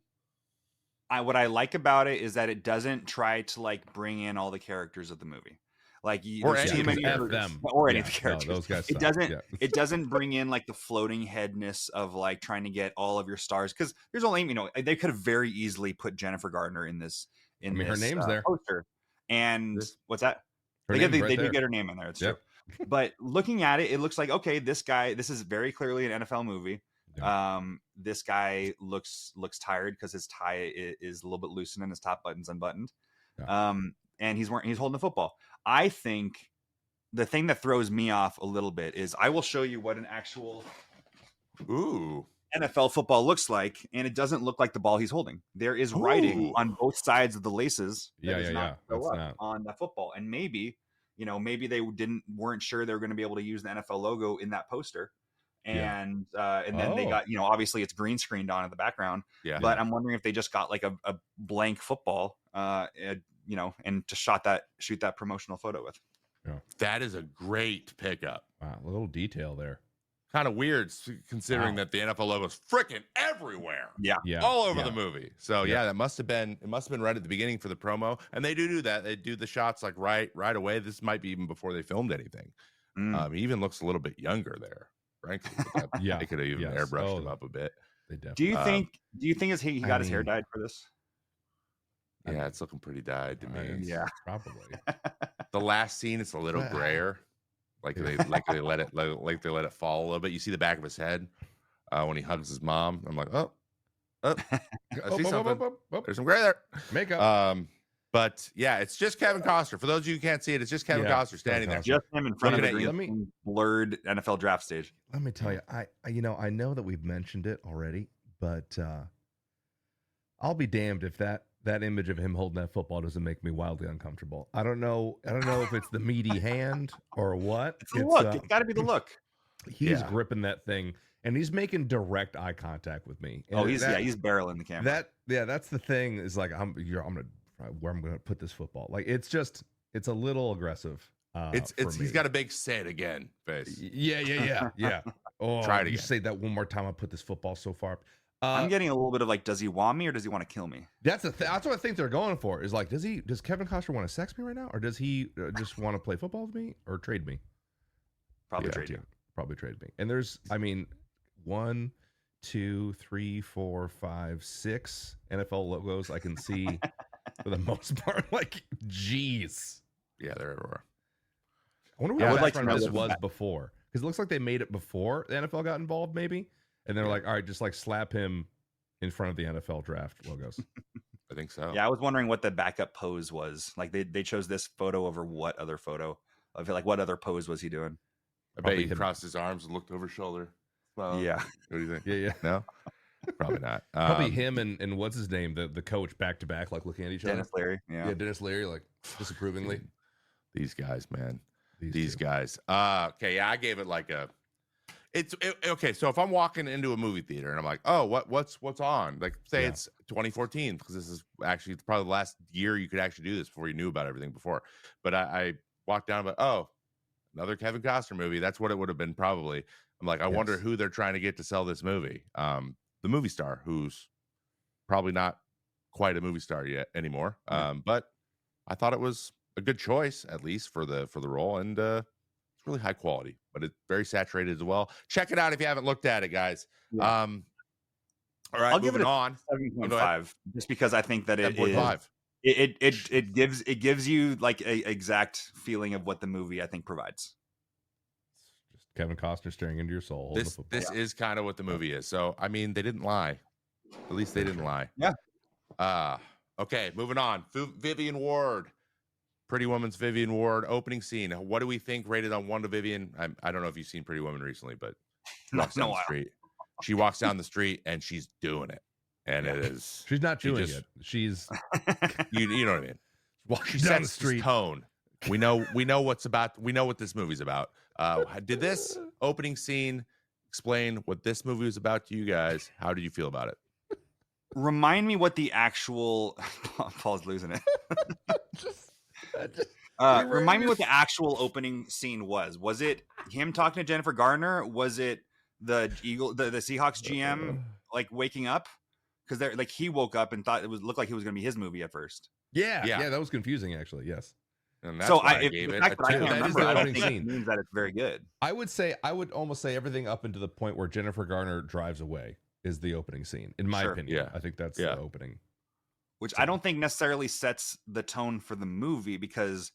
what I like about it is that it doesn't try to like bring in all the characters of the movie, like or any of them, or any of the characters. No, those guys it doesn't. It doesn't bring in like the floating headness of like trying to get all of your stars, because there's only they could have very easily put Jennifer Garner in this. Her name's there. Poster, and what's that? They do get her name in there. It's true. But looking at it, it looks like, okay, this is very clearly an NFL movie. This guy looks tired because his tie is a little bit loosened and his top button's unbuttoned. And he's holding the football. I think the thing that throws me off a little bit is I will show you what an actual NFL football looks like, and it doesn't look like the ball he's holding. There is writing on both sides of the laces on the football, and maybe they weren't sure they were going to be able to use the NFL logo in that poster, and then they got obviously it's green screened on in the background, but I'm wondering if they just got like a blank football, and to shoot that promotional photo with. That is a great pickup. Wow, a little detail there. Kind of weird considering that the NFL logo is freaking everywhere. All over the movie. So that must have been right at the beginning for the promo. And they do that. They do the shots like right away. This might be even before they filmed anything. He even looks a little bit younger there, frankly. They could have even airbrushed him up a bit. They definitely. Do you think he got his hair dyed for this? Yeah, it's looking pretty dyed to me. Yeah, probably. The last scene, it's a little grayer. Like they let it fall a little bit. You see the back of his head when he hugs his mom. I'm like, I see something. There's some gray there. Makeup. But yeah, it's just Kevin Costner. For those of you who can't see it, it's just Kevin Costner standing there. Just him in front of the blurred NFL draft stage. Let me tell you, I know that we've mentioned it already, but I'll be damned if that image of him holding that football doesn't make me wildly uncomfortable. I don't know if it's the meaty hand or what. It's the look. It's got to be the look. He's gripping that thing, and he's making direct eye contact with me. And he's barreling the camera. That's the thing. Is like I'm gonna put this football. Like it's a little aggressive. He's got a big say it again face. Yeah. Oh, try it again. You say that one more time. I put this football so far. I'm getting a little bit of like, does he want me or does he want to kill me? That's what I think they're going for. Is like, does Kevin Costner want to sex me right now, or does he just want to play football with me or trade me? Probably trade you. Probably trade me. And there's, 1, 2, 3, 4, 5, 6 NFL logos I can see for the most part. Like, geez. Yeah, they're everywhere. I wonder what this was before, because it looks like they made it before the NFL got involved, maybe. And they're like, all right, just like slap him in front of the NFL draft logos. I think so. Yeah, I was wondering what the backup pose was. Like they chose this photo over what other photo? I feel like what other pose was he doing? I bet he crossed his arms and looked over his shoulder. Well, yeah. What do you think? Yeah. No, probably not. Probably him and what's his name, the coach, back to back, like looking at each other. Dennis Leary. Yeah, Dennis Leary, like disapprovingly. These guys, man. These guys. Okay, yeah, I gave it like a. Okay, so if I'm walking into a movie theater and I'm like, oh, what's on? Like, say it's 2014, because this is actually probably the last year you could actually do this before you knew about everything before. But I walked down, but another Kevin Costner movie. That's what it would have been probably. I'm like, I wonder who they're trying to get to sell this movie. The movie star, who's probably not quite a movie star yet anymore. But I thought it was a good choice, at least for the role, and it's really high quality, but it's very saturated as well. Check it out if you haven't looked at it, guys. Yeah. All right, I'll give it a on 7.5, just because I think that it gives you like a exact feeling of what the movie I think provides. Just Kevin Costner staring into your soul. This is kind of what the movie is. So they didn't lie. At least they didn't lie. Yeah. Okay, moving on. Vivian Ward. Pretty Woman's Vivian Ward opening scene. What do we think rated on 1 to Vivian? I don't know if you've seen Pretty Woman recently, but she walks down the street and she's doing it, and it is. She's not doing it. She's. you know what I mean. Walking down the street. Tone. We know what's about. We know what this movie's about. Did this opening scene explain what this movie was about to you guys? How did you feel about it? Remind me what the actual. Paul's losing it. Remind me what the actual opening scene was. Was it him talking to Jennifer Garner? Was it the Seahawks GM like waking up? Because he woke up and thought looked like it was going to be his movie at first. Yeah, that was confusing actually. Yes. And that's why I gave it. I don't think it means that it's very good. I would almost say everything up into the point where Jennifer Garner drives away is the opening scene, in my opinion. Yeah. I think that's the opening. Which I don't think necessarily sets the tone for the movie, because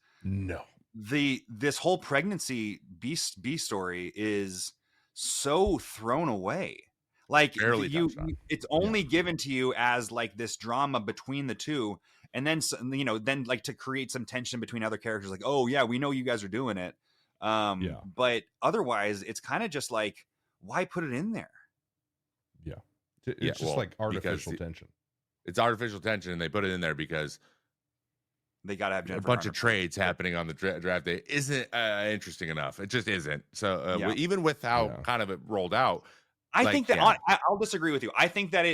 this whole pregnancy B story is so thrown away. Like it's only given to you as like this drama between the two, and then then like to create some tension between other characters, like, oh yeah, we know you guys are doing it, but otherwise it's kind of just like, why put it in there? It's just like artificial tension. It's artificial tension, and they put it in there because they got to have Jennifer a bunch Garner of trades happening on the draft day isn't interesting enough. It just isn't. So even with how kind of it rolled out, I think that I'll disagree with you. I think that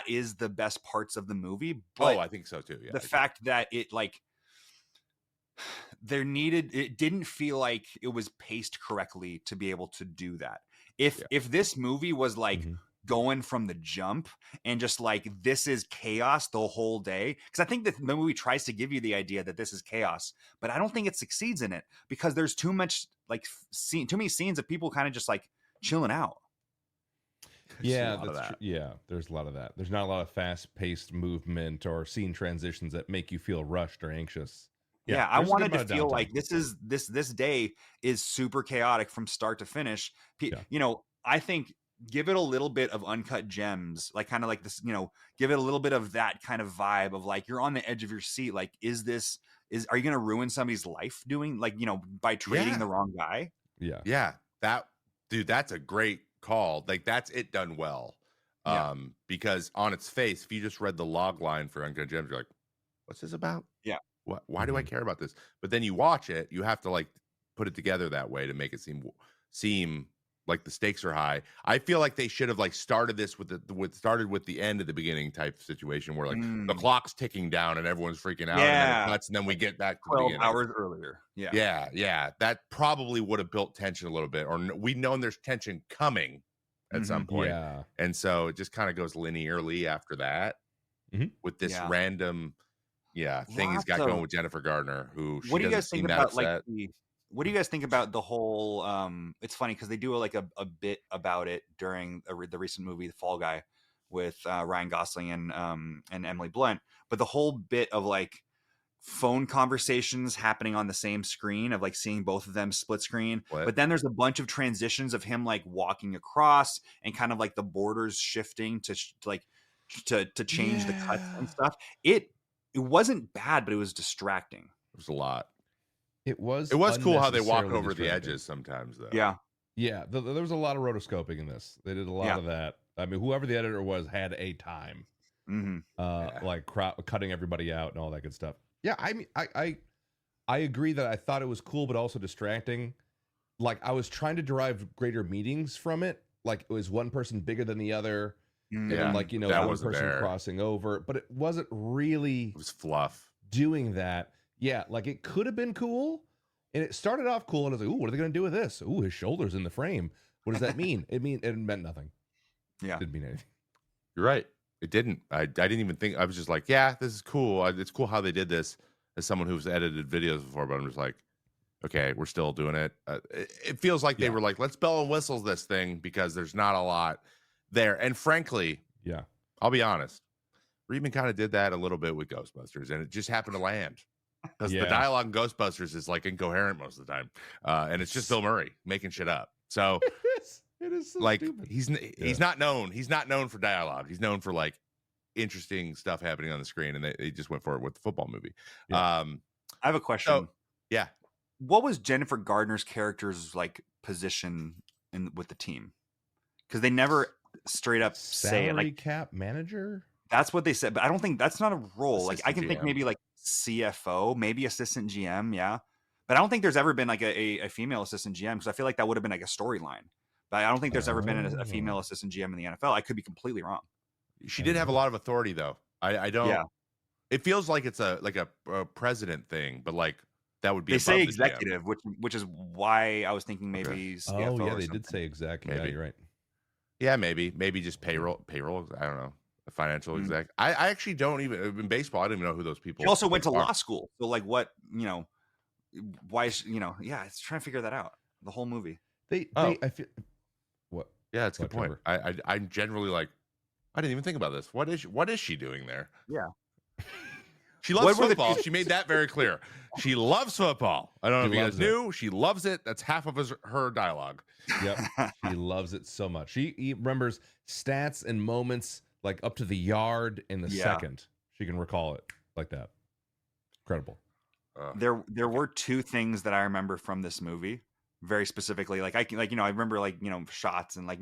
is the best parts of the movie. But I think so too. Yeah, the fact that it like it didn't feel like it was paced correctly to be able to do that. If this movie was like going from the jump and just like, this is chaos the whole day, because I think that the movie tries to give you the idea that this is chaos, but I don't think it succeeds in it, because there's too much like too many scenes of people kind of just like chilling out. Yeah, that's true. Yeah, there's a lot of that. There's not a lot of fast-paced movement or scene transitions that make you feel rushed or anxious. Yeah, I wanted to feel like this day is super chaotic from start to finish. I think give it a little bit of uncut gems, like kind of like this, give it a little bit of that kind of vibe of like, you're on the edge of your seat. Like, are you going to ruin somebody's life doing like, by trading the wrong guy? Yeah. That's a great call. Like, that's it done well. Because on its face, if you just read the log line for uncut gems, you're like, what's this about? Yeah. Why do I care about this? But then you watch it, you have to like put it together that way to make it seem like the stakes are high. I feel like they should have like started this with the end at the beginning type situation where like the clock's ticking down and everyone's freaking out, and then it cuts, and then we get back to 12 the beginning. hours earlier. Yeah. That probably would have built tension a little bit, or we'd known there's tension coming at some point. Yeah. And so it just kind of goes linearly after that with this random thing he's got going with Jennifer Gardner, who what do you guys think about like what do you guys think about the whole it's funny because they do like a bit about it during the recent movie The Fall Guy with Ryan Gosling and Emily Blunt, but the whole bit of like phone conversations happening on the same screen of like seeing both of them split screen. But then there's a bunch of transitions of him like walking across and kind of like the borders shifting to change the cuts and stuff. It wasn't bad, but it was distracting. It was a lot. It was cool how they walk over the edges sometimes, though. Yeah. There was a lot of rotoscoping in this. They did a lot of that. I mean, whoever the editor was had a time, like cutting everybody out and all that good stuff. Yeah, I mean, I agree that I thought it was cool, but also distracting. Like, I was trying to derive greater meanings from it. Like, it was one person bigger than the other, and then, like, one person crossing over, but it wasn't really. It was fluff doing that. Yeah, like it could have been cool, and it started off cool, and I was like, "Ooh, what are they going to do with this? Ooh, his shoulder's in the frame. What does that mean?" It meant nothing. Yeah, it didn't mean anything. You're right. It didn't. I didn't even think. I was just like, "Yeah, this is cool. It's cool how they did this." As someone who's edited videos before, but I'm just like, "Okay, we're still doing it." It feels like they were like, "Let's bell and whistle this thing," because there's not a lot there. And frankly, I'll be honest, Reitman kind of did that a little bit with Ghostbusters, and it just happened to land. Because the dialogue in Ghostbusters is like incoherent most of the time, and it's just Bill Murray making shit up. So it is so like stupid. He's not known. He's not known for dialogue. He's known for like interesting stuff happening on the screen, and they just went for it with the football movie. I have a question. So, what was Jennifer Gardner's character's like position with the team? Because they never straight up say it. Like cap manager. That's what they said, but I don't think that's not a role. Assistant like I can think maybe like CFO, maybe assistant GM, but I don't think there's ever been like a female assistant GM, because I feel like that would have been like a storyline. But I don't think there's ever been a female assistant GM in the NFL. I could be completely wrong. She did have a lot of authority, though. I don't. Yeah. It feels like it's a president thing, but like that would be. They say executive, which is why I was thinking maybe CFO. Oh yeah, they did say executive. Maybe. Yeah, you're right. Yeah, maybe just payroll. I don't know. A financial exec. I actually don't even in baseball. I don't even know who those people. She also went to law school, so like what why it's trying to figure that out. The whole movie. I feel what? Yeah, that's a good point. I'm generally like, I didn't even think about this. What is she doing there? Yeah. She loves football. She made that very clear. She loves football. I don't know if you guys knew. She loves it. That's half of her dialogue. Yep. She loves it so much. She remembers stats and moments like up to the yard in the second. She can recall it. like that. Incredible. There were two things that I remember from this movie very specifically. Like I remember shots and like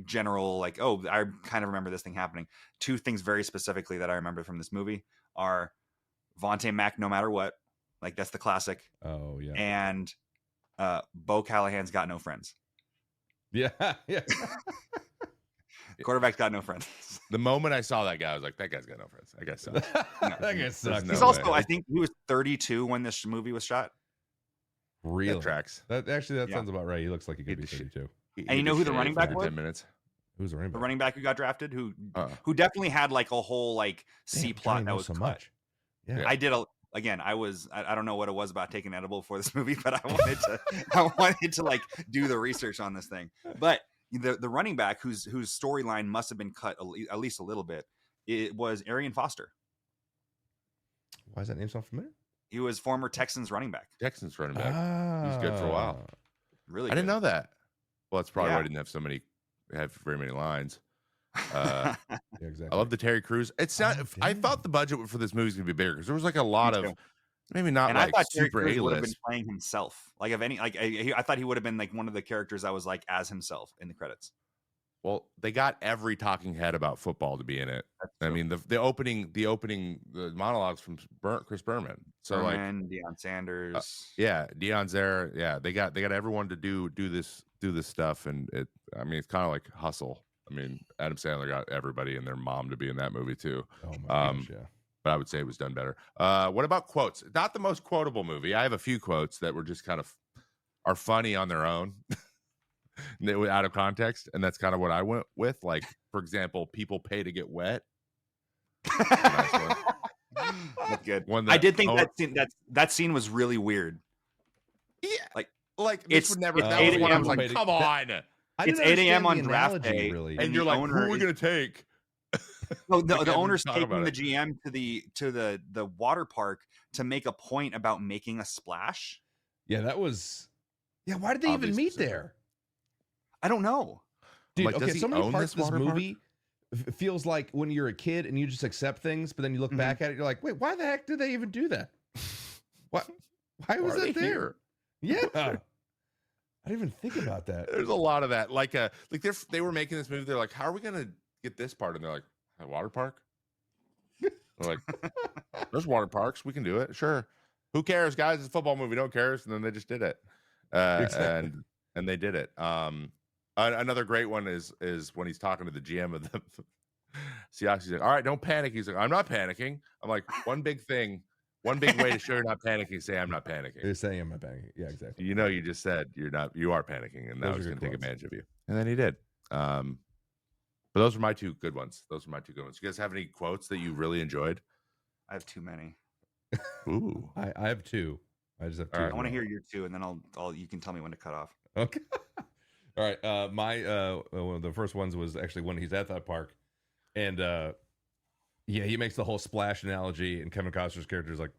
general like, oh, I kind of remember this thing happening. Two things very specifically that I remember from this movie are Vontae Mack, No Matter What. Like that's the classic. Oh yeah. And Bo Callahan's Got No Friends. Yeah. Yeah. Quarterback's got no friends. The moment I saw that guy, I was like, that guy's got no friends. That guy sucks. That guy sucks. No He's way. also, I think he was 32 when this movie was shot. Really? That tracks. That sounds about right. He looks like he could be 32. And you know who the running back was? 10 minutes. Who's the running back? The running back who got drafted, who definitely had like a whole like C plot that was so cut. much. Yeah. I did I don't know what it was about taking edible for this movie, but I wanted to like do the research on this thing. But the running back whose storyline must have been cut at least a little bit, it was Arian Foster. Why is that name so familiar? He was former Texans running back. Texans running back. He was good for a while. Really, I didn't know that. Well, that's probably why I didn't have very many lines. Yeah, exactly. I love the Terry Crews. It's not. I thought the budget for this movie was going to be bigger because there was like a lot of maybe not and like I thought super Terry Crews A would have been list. playing himself. Like if any, like I thought he would have been like one of the characters that was like as himself in the credits. Well, they got every talking head about football to be in it. I mean, the opening monologues from Chris Berman. So Berman, Deion Sanders. Yeah, Deion's there. Yeah, they got everyone to do this stuff, and I mean, it's kind of like Hustle. I mean, Adam Sandler got everybody and their mom to be in that movie too. Oh my gosh, yeah. But I would say it was done better. What about quotes? Not the most quotable movie. I have a few quotes that were just kind of are funny on their own. Out of context, and that's kind of what I went with. Like, for example, people pay to get wet. Nice one. That's good. I did think that scene was really weird. Yeah, like this would never. It's That 8 was when I was a.m. like, come on. It's 8 a.m. on draft day, really. And you're like, who are we gonna take? No, the owner's taking the GM to the water park to make a point about making a splash. Yeah, that was. Yeah, why did they even meet there? I don't know. Dude, like, okay, so many parts of this water park? movie feels like when you're a kid and you just accept things, but then you look back at it, you're like, wait, why the heck did they even do that? What? Why was that there? Yeah. I didn't even think about that. There's a lot of that. Like they were making this movie. They're like, how are we gonna get this part? And they're like, a water park? They're like, there's water parks. We can do it. Sure. Who cares, guys? It's a football movie. Don't care. And then they just did it. Exactly. And they did it. Another great one is when he's talking to the GM of the Seahawks. He's like, all right, don't panic. He's like, I'm not panicking. I'm like, one big way to show you're not panicking, say I'm not panicking. They're saying I'm not panicking. Yeah, exactly. You know, you just said you are panicking, and that was going to take advantage of you. And then he did. But those are my two good ones. You guys have any quotes that you really enjoyed? I have too many. Ooh. I have two. I just have two. Right. I want to hear your two, and then you can tell me when to cut off. Okay. All right. One of the first ones was actually when he's at that park, and he makes the whole splash analogy, and Kevin Costner's character is like,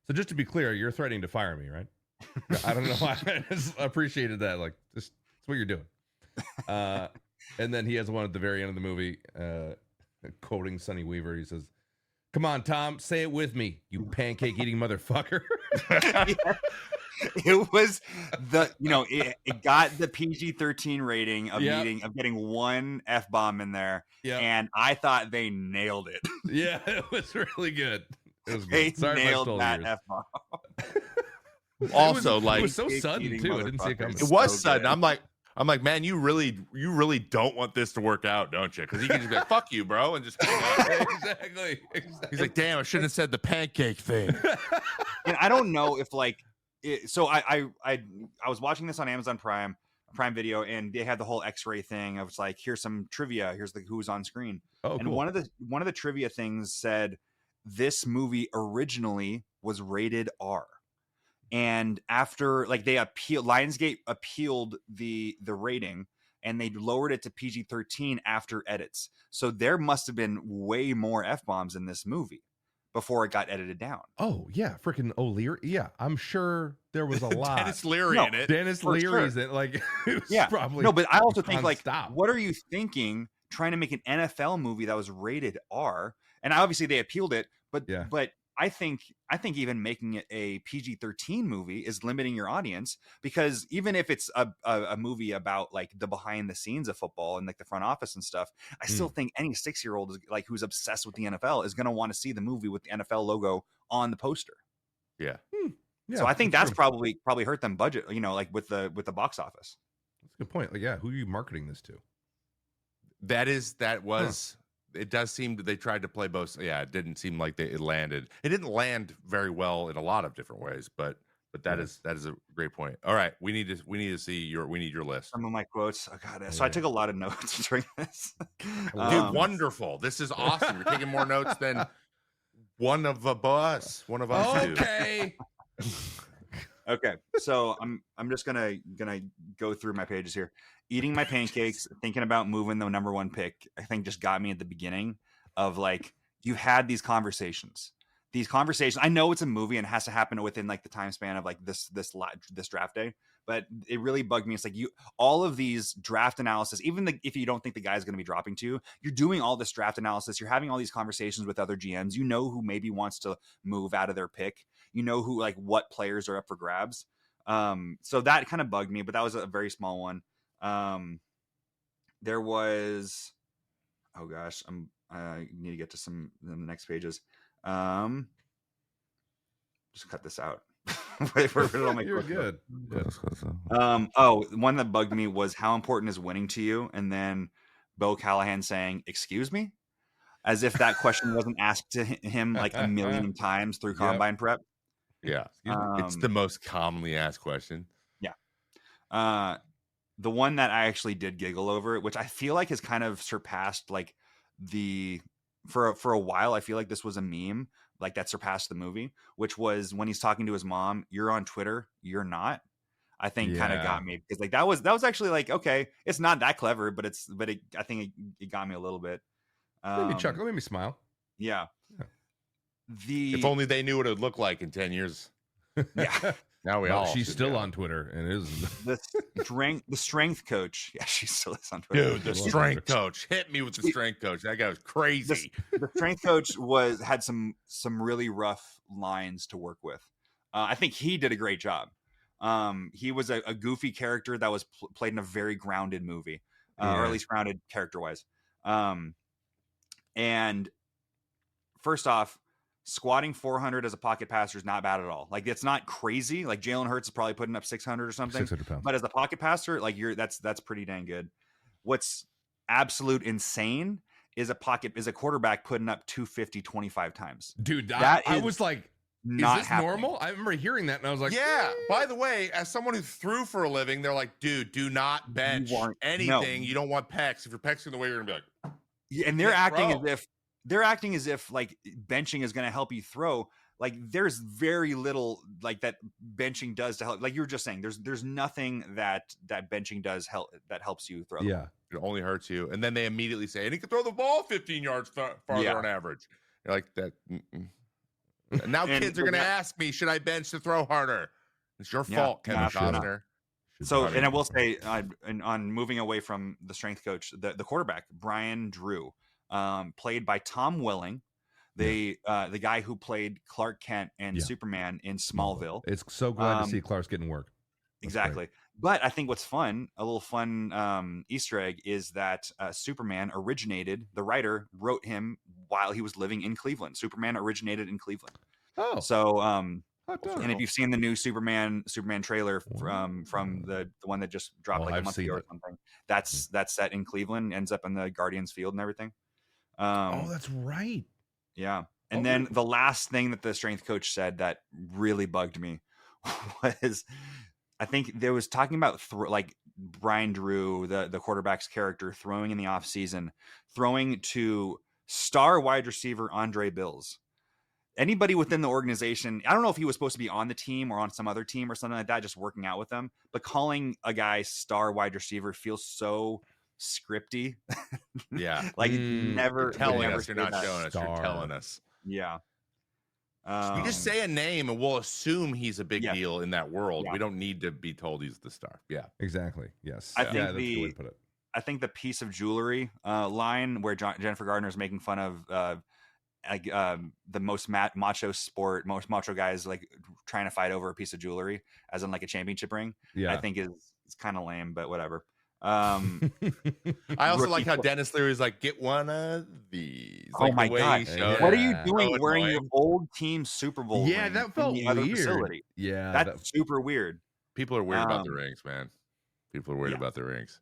so just to be clear, you're threatening to fire me, right? I don't know why. I just appreciated that. Like, that's what you're doing. And then he has one at the very end of the movie, quoting Sonny Weaver. He says, "Come on, Tom, say it with me, you pancake eating motherfucker." It was it got the PG-13 rating of getting one F-bomb in there, and I thought they nailed it. Yeah, it was really good. It was they good. Sorry nailed that F-bomb. Also, it was so sudden too. I didn't see it coming. It was sudden. I'm like, man, you really don't want this to work out, don't you? Because he can just be like, fuck you, bro, and just exactly. He's like, damn, I shouldn't have said the pancake thing. And I don't know if so I was watching this on Amazon Prime Video, and they had the whole X-ray thing. I was like, here's some trivia. Here's who's on screen. Oh, and cool. one of the trivia things said this movie originally was rated R. And after Lionsgate appealed the rating, and they lowered it to PG-13 after edits. So there must have been way more F-bombs in this movie before it got edited down. Oh yeah, freaking O'Leary. Yeah, I'm sure there was a lot. Dennis Leary in it. Dennis Leary's in it. Like, it was probably no, but I also think nonstop. What are you thinking? Trying to make an NFL movie that was rated R, and obviously they appealed it, but I think even making it a PG-13 movie is limiting your audience, because even if it's a movie about like the behind the scenes of football and like the front office and stuff, I still think any 6-year-old is like who's obsessed with the NFL is going to want to see the movie with the NFL logo on the poster. Yeah. So I think that's probably hurt them budget, like with the box office. That's a good point. Like, yeah, who are you marketing this to? It does seem that they tried to play both. Yeah, it didn't seem like it landed. It didn't land very well in a lot of different ways, but that is a great point. All right, we need to see your list. Some of my quotes. Oh God, so I took a lot of notes during this. Dude, wonderful. This is awesome. You're taking more notes than one of us. Okay. Okay, so I'm just gonna go through my pages here. Eating my pancakes, thinking about moving the number 1 pick, I think just got me at the beginning of like, you had these conversations. I know it's a movie and it has to happen within like the time span of like this draft day, but it really bugged me. It's like all of these draft analysis, even if you don't think the guy's going to be dropping to you, you're doing all this draft analysis. You're having all these conversations with other GMs. You know who maybe wants to move out of their pick. You know who, like, what players are up for grabs. So that kind of bugged me, but that was a very small one. There was, oh gosh, I need to get to some in the next pages. Just cut this out. You're good. One that bugged me was how important is winning to you, and then Bo Callahan saying, "Excuse me," as if that question wasn't asked to him like a million times through combine prep. Yeah, it's the most commonly asked question. Yeah. The one that I actually did giggle over, which I feel like has kind of surpassed like for a while, I feel like this was a meme like that surpassed the movie, which was when he's talking to his mom, "You're on Twitter, you're not." I think kind of got me, because like that was actually like, okay, it's not that clever, but I think it got me a little bit. Made me chuckle, made me smile. Yeah. If only they knew what it would look like in 10 years. Yeah. Now she's still on Twitter, and is the strength coach. Yeah, she still is on Twitter. Dude, the strength coach hit me with the strength coach. That guy was crazy. The strength coach had some really rough lines to work with. I think he did a great job. He was a goofy character that was played in a very grounded movie, or at least grounded character wise. And first off, squatting 400 as a pocket passer is not bad at all. Like, it's not crazy. Like, Jalen Hurts is probably putting up 600 or something. 600 pounds. But as a pocket passer, like, that's pretty dang good. What's absolute insane is a quarterback putting up 250 25 times. Dude, I was like, not is this happening. normal? I remember hearing that, and I was like, yeah. By the way, as someone who threw for a living, they're like, dude, do not bench anything. No. You don't want pecs. If you're pexing the way, you're gonna be like, yeah, and they're acting as if like benching is going to help you throw. Like, there's very little like that benching does to help. Like you were just saying, there's nothing that benching does that helps you throw. Yeah, it only hurts you. And then they immediately say, and he can throw the ball 15 yards farther on average. You're like that. Now kids are going to ask me, should I bench to throw harder? It's your fault, Kevin Costner. So, and I will say, on moving away from the strength coach, the quarterback, Brian Drew, played by Tom Welling, the guy who played Clark Kent and Superman in Smallville. It's so glad to see Clark's getting work. That's exactly. Great. But I think what's fun, a little fun Easter egg, is that Superman the writer wrote him while he was living in Cleveland. Superman originated in Cleveland. Oh. So, and if you've seen the new Superman trailer from the one that just dropped like a month ago or something, that's set in Cleveland, ends up in the Guardians field and everything. That's right. Yeah. And then the last thing that the strength coach said that really bugged me was, I think there was talking about like Brian Drew, the quarterback's character, throwing in the off season, throwing to star wide receiver Andre Bills. Anybody within the organization, I don't know if he was supposed to be on the team or on some other team or something like that, just working out with them, but calling a guy star wide receiver feels so scripty. Yeah. Like never telling us, you're not showing us, you're telling us. Yeah. You just say a name and we'll assume he's a big deal in that world. We don't need to be told he's the star. Yeah, exactly. Yes. I think that's a good way to put it. I think the piece of jewelry line where Jennifer Gardner is making fun of like the most macho sport, most macho guys like trying to fight over a piece of jewelry, as in like a championship ring. Yeah. I think is kind of lame, but whatever. I also like how Rookie- Dennis Leary's like, get one of these. Oh Like my the way God. he showed What are it. you doing So wearing your annoying. old team Super Bowl Yeah, ring that felt in the other weird. facility? Yeah, That's super weird. People are weird about the Um, rings, man. People are weird yeah. about the rings.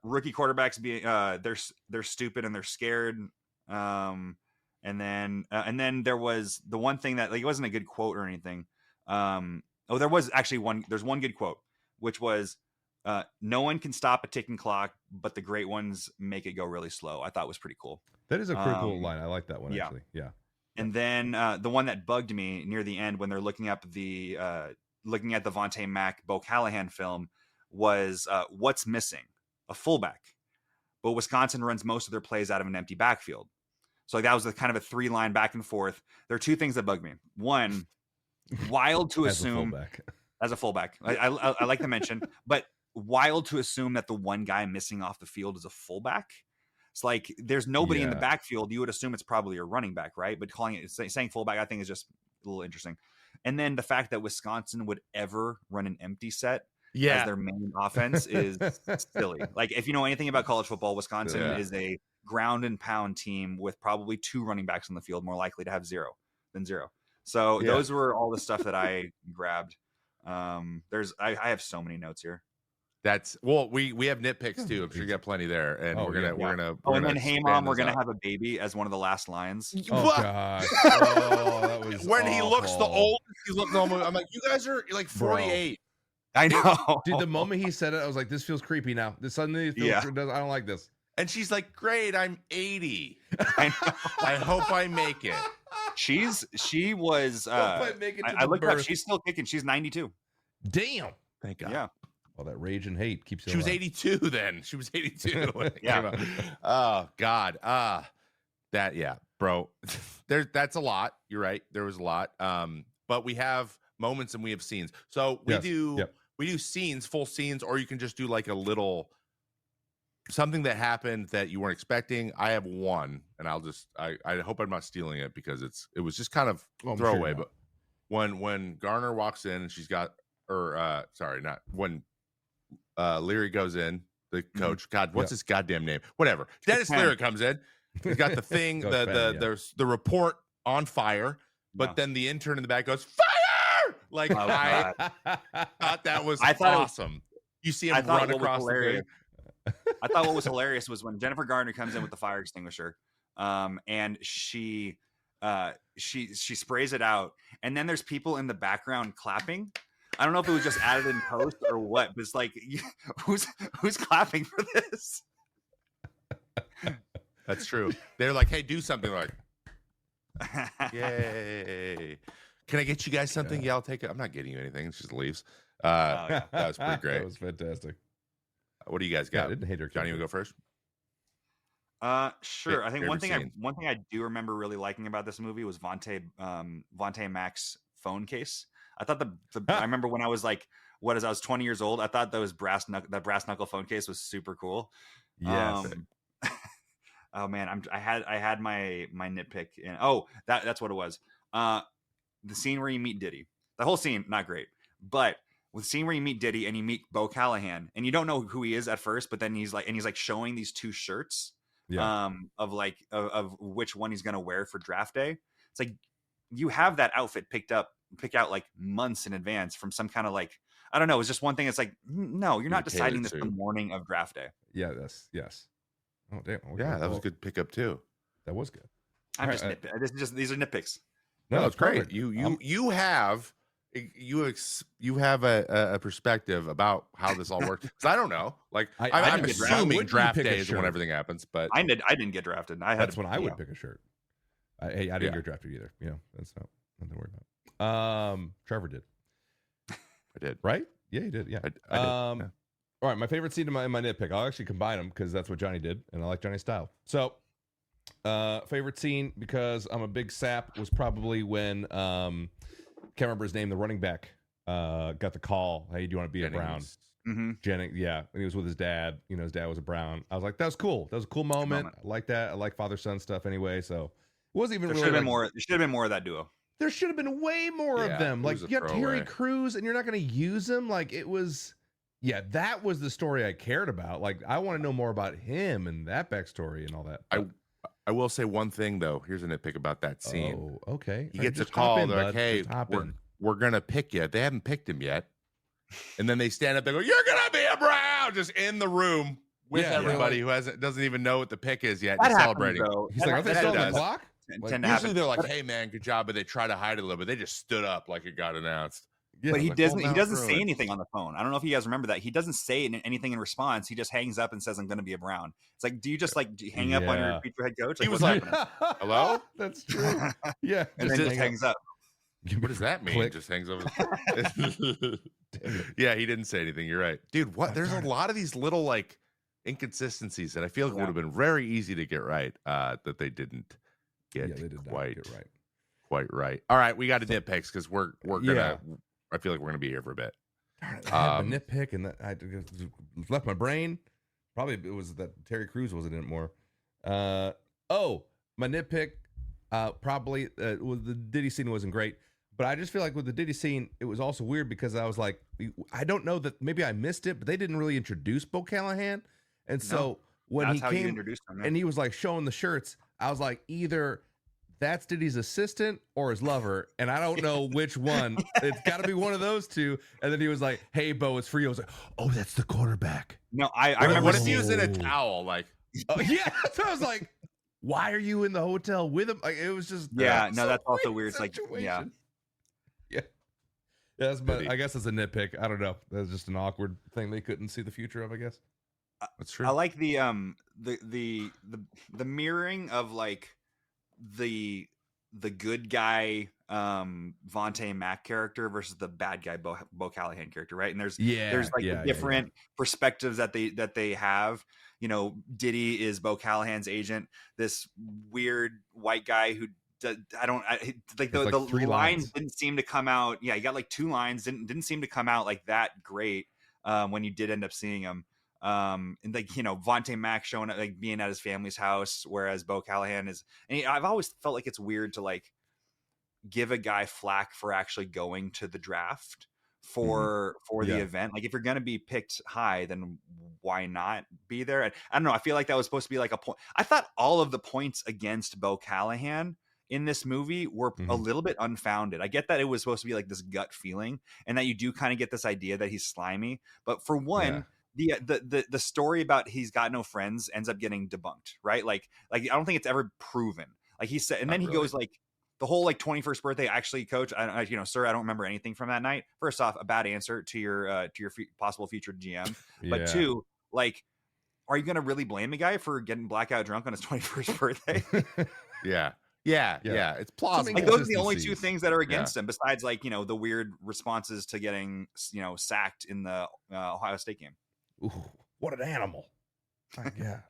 Rookie quarterbacks being they're stupid and they're scared. And then there was the one thing that like it wasn't a good quote or anything. There was actually there's one good quote, which was no one can stop a ticking clock, but the great ones make it go really slow. I thought was pretty cool. That is a pretty cool line. I like that one yeah. actually. Yeah. And then the one that bugged me near the end when they're looking at the Vontae Mack Bo Callahan film was what's missing? A fullback. But Wisconsin runs most of their plays out of an empty backfield. So like, that was kind of a 3-line back and forth. There are two things that bug me. One, wild to assume as a fullback. I like to mention, but wild to assume that the one guy missing off the field is a fullback. It's like there's nobody in the backfield. You would assume it's probably a running back, right? But saying fullback, I think is just a little interesting. And then the fact that Wisconsin would ever run an empty set as their main offense is silly. Like if you know anything about college football, Wisconsin is a ground and pound team with probably 2 running backs on the field, more likely to have 0 than 0. So those were all the stuff that I grabbed. I have so many notes here. That's we have nitpicks too. I'm sure you got plenty there, and we're gonna. And then hey mom, we're gonna have a baby as one of the last lines. Oh god! Oh, that was when awful. he looks the oldest. He looks almost. I'm like, you guys are like 48. I know. Dude, the moment he said it, I was like, this feels creepy now. This suddenly feels, I don't like this. And she's like, great, I'm 80. I hope I make it. She was. I looked up. She's still kicking. She's 92. Damn. Thank God. Yeah. All that rage and hate keeps. She was 82 then. She was 82. Yeah. Oh God. Bro. That's a lot. You're right. There was a lot. But we have moments and we have scenes. So we do scenes, full scenes, or you can just do like a little something that happened that you weren't expecting. I have one, and I hope I'm not stealing it because it was just kind of throwaway. But when Garner walks in and she's got when Leary goes in, the coach. God, what's his goddamn name? Whatever. Dennis Leary comes in. He's got the thing, the report on fire, but then the intern in the back goes, fire! Like I thought that was awesome. You see him run across the thing. I thought what was hilarious was when Jennifer Garner comes in with the fire extinguisher, and she sprays it out, and then there's people in the background clapping. I don't know if it was just added in post or what, but it's like, who's clapping for this? That's true. They're like, hey, do something. Like, yay. Can I get you guys something? Yeah, I'll take it. I'm not getting you anything. It just leaves. That was pretty great. That was fantastic. What do you guys got? I didn't hate her. Johnny, you go first? Sure. I think one thing I do remember really liking about this movie was Vontae Mack's phone case. I thought I remember when I was like, I was 20 years old. I thought that brass knuckle phone case was super cool. Yes. Oh man, I had my nitpick in. That's what it was. The scene where you meet Diddy. The whole scene, not great, but with the scene where you meet Diddy and you meet Bo Callahan and you don't know who he is at first, but then he's like showing these 2 shirts of which one he's gonna wear for draft day. It's like you have that outfit picked out like months in advance from some kind of like, I don't know. It's just one thing. It's like, no, you're not deciding this the morning of draft day. Yeah. Yes. Oh damn. Okay. Yeah, that was a good pickup too. That was good. I'm just nitpicking. These are nitpicks. No, it's great. You have a perspective about how this all works. Because I don't know. Like I'm assuming draft day is when everything happens, but I didn't get drafted. That's when I would pick a shirt. I didn't get drafted either. That's nothing to worry about. Trevor did. I did. Right? Yeah, he did. Yeah. I did. Yeah. All right, my favorite scene in my nitpick. I'll actually combine them because that's what Johnny did, and I like Johnny's style. So, favorite scene, because I'm a big sap, was probably when can't remember his name, the running back got the call. Hey, do you want to be Jennings. a Brown? Mm-hmm. Jennings, yeah. And he was with his dad. His dad was a Brown. I was like, that was cool. That was a cool moment. I like that. I like father-son stuff anyway. So wasn't even There really should have been more. There should have been more of that duo. There should have been way more of them. it Like was a you got Terry throwaway. Crews and you're not going to use him. Like it was, yeah, that was the story I cared about. Like I want to know more about him and that backstory and all that. I will say one thing though. Here's a nitpick about that scene. Oh, okay. He All right, gets a just hop call. in, They're like, bud. "Hey, Just hop we're, in." we're gonna pick you." They haven't picked him yet, and then they stand up. They go, "You're gonna be a Brown!" Just in the room with Yeah, everybody who doesn't even know what the pick is yet. That Just happens, celebrating. though. He's like, "Are they That still on the does clock?" tend Like, to Usually happen. they're like, "Hey man, good job," but they try to hide it a little bit. They just stood up like it got announced. Yeah, But he like, doesn't. well, He now doesn't through say it. anything on the phone. I don't know if you guys remember that. He doesn't say anything in response. He just hangs up and says, "I'm going to be a Brown." It's like, do you just like hang up on your Yeah. future head coach? He was what's like, happening? "Hello?" That's true. Yeah, and then just hangs up. What does that mean? Click. Just hangs over. Yeah, he didn't say anything. You're right, dude. What? There's a lot of these little like inconsistencies that I feel like would have been very easy to get right. That they didn't get Yeah, they did not quite get right. quite right. All right, we got to nitpicks because we're gonna. Yeah. I feel like we're gonna be here for a bit. Darn it, I had my nitpick and that I left my brain. Probably it was that Terry Crews wasn't in it more. My nitpick, probably was the Diddy scene wasn't great, but I just feel like with the Diddy scene, it was also weird because I was like, I don't know that maybe I missed it, but they didn't really introduce Bo Callahan, and so when That's he how you came introduced him. and he was like showing the shirts, I was like, either that's Diddy's assistant or his lover, and I don't know which one. It's got to be one of those two. And then he was like, "Hey, Bo, it's for you." I was like, "Oh, that's the quarterback." No, I What, remember. what if he was in a towel? Like, Oh, yeah, so I was like, "Why are you in the hotel with him?" Like, it was just Yeah, it's no, a that's also weird. It's like, situation. yeah. Yeah, that's, but Diddy. I guess it's a nitpick. I don't know. That's just an awkward thing they couldn't see the future of. I guess. that's true. I like the mirroring of like the good guy Vontae Mack character versus the bad guy Bo Callahan character, right? And there's like different perspectives that they have. You know, Diddy is Bo Callahan's agent. This weird white guy who like the three line lines. didn't seem to come out. Yeah, he got like 2 lines. Didn't seem to come out like that great when you did end up seeing him. And like, you know, Vontae Mack showing up, like being at his family's house, whereas Bo Callahan is, and I've always felt like it's weird to like give a guy flack for actually going to the draft for the event. Like if you're going to be picked high, then why not be there? And I don't know. I feel like that was supposed to be like a point. I thought all of the points against Bo Callahan in this movie were a little bit unfounded. I get that it was supposed to be like this gut feeling and that you do kind of get this idea that he's slimy, but for one, the story about he's got no friends ends up getting debunked, right? Like I don't think it's ever proven. Like he said, and then he goes like the whole like 21st birthday. Actually, coach, you know, sir, I don't remember anything from that night. First off, a bad answer to your possible future GM. But two, like, are you going to really blame the guy for getting blackout drunk on his 21st birthday? Yeah. It's plausible. Like those are the only 2 things that are against him, besides like, you know, the weird responses to getting, you know, sacked in the Ohio State game. Ooh, what an animal! My God.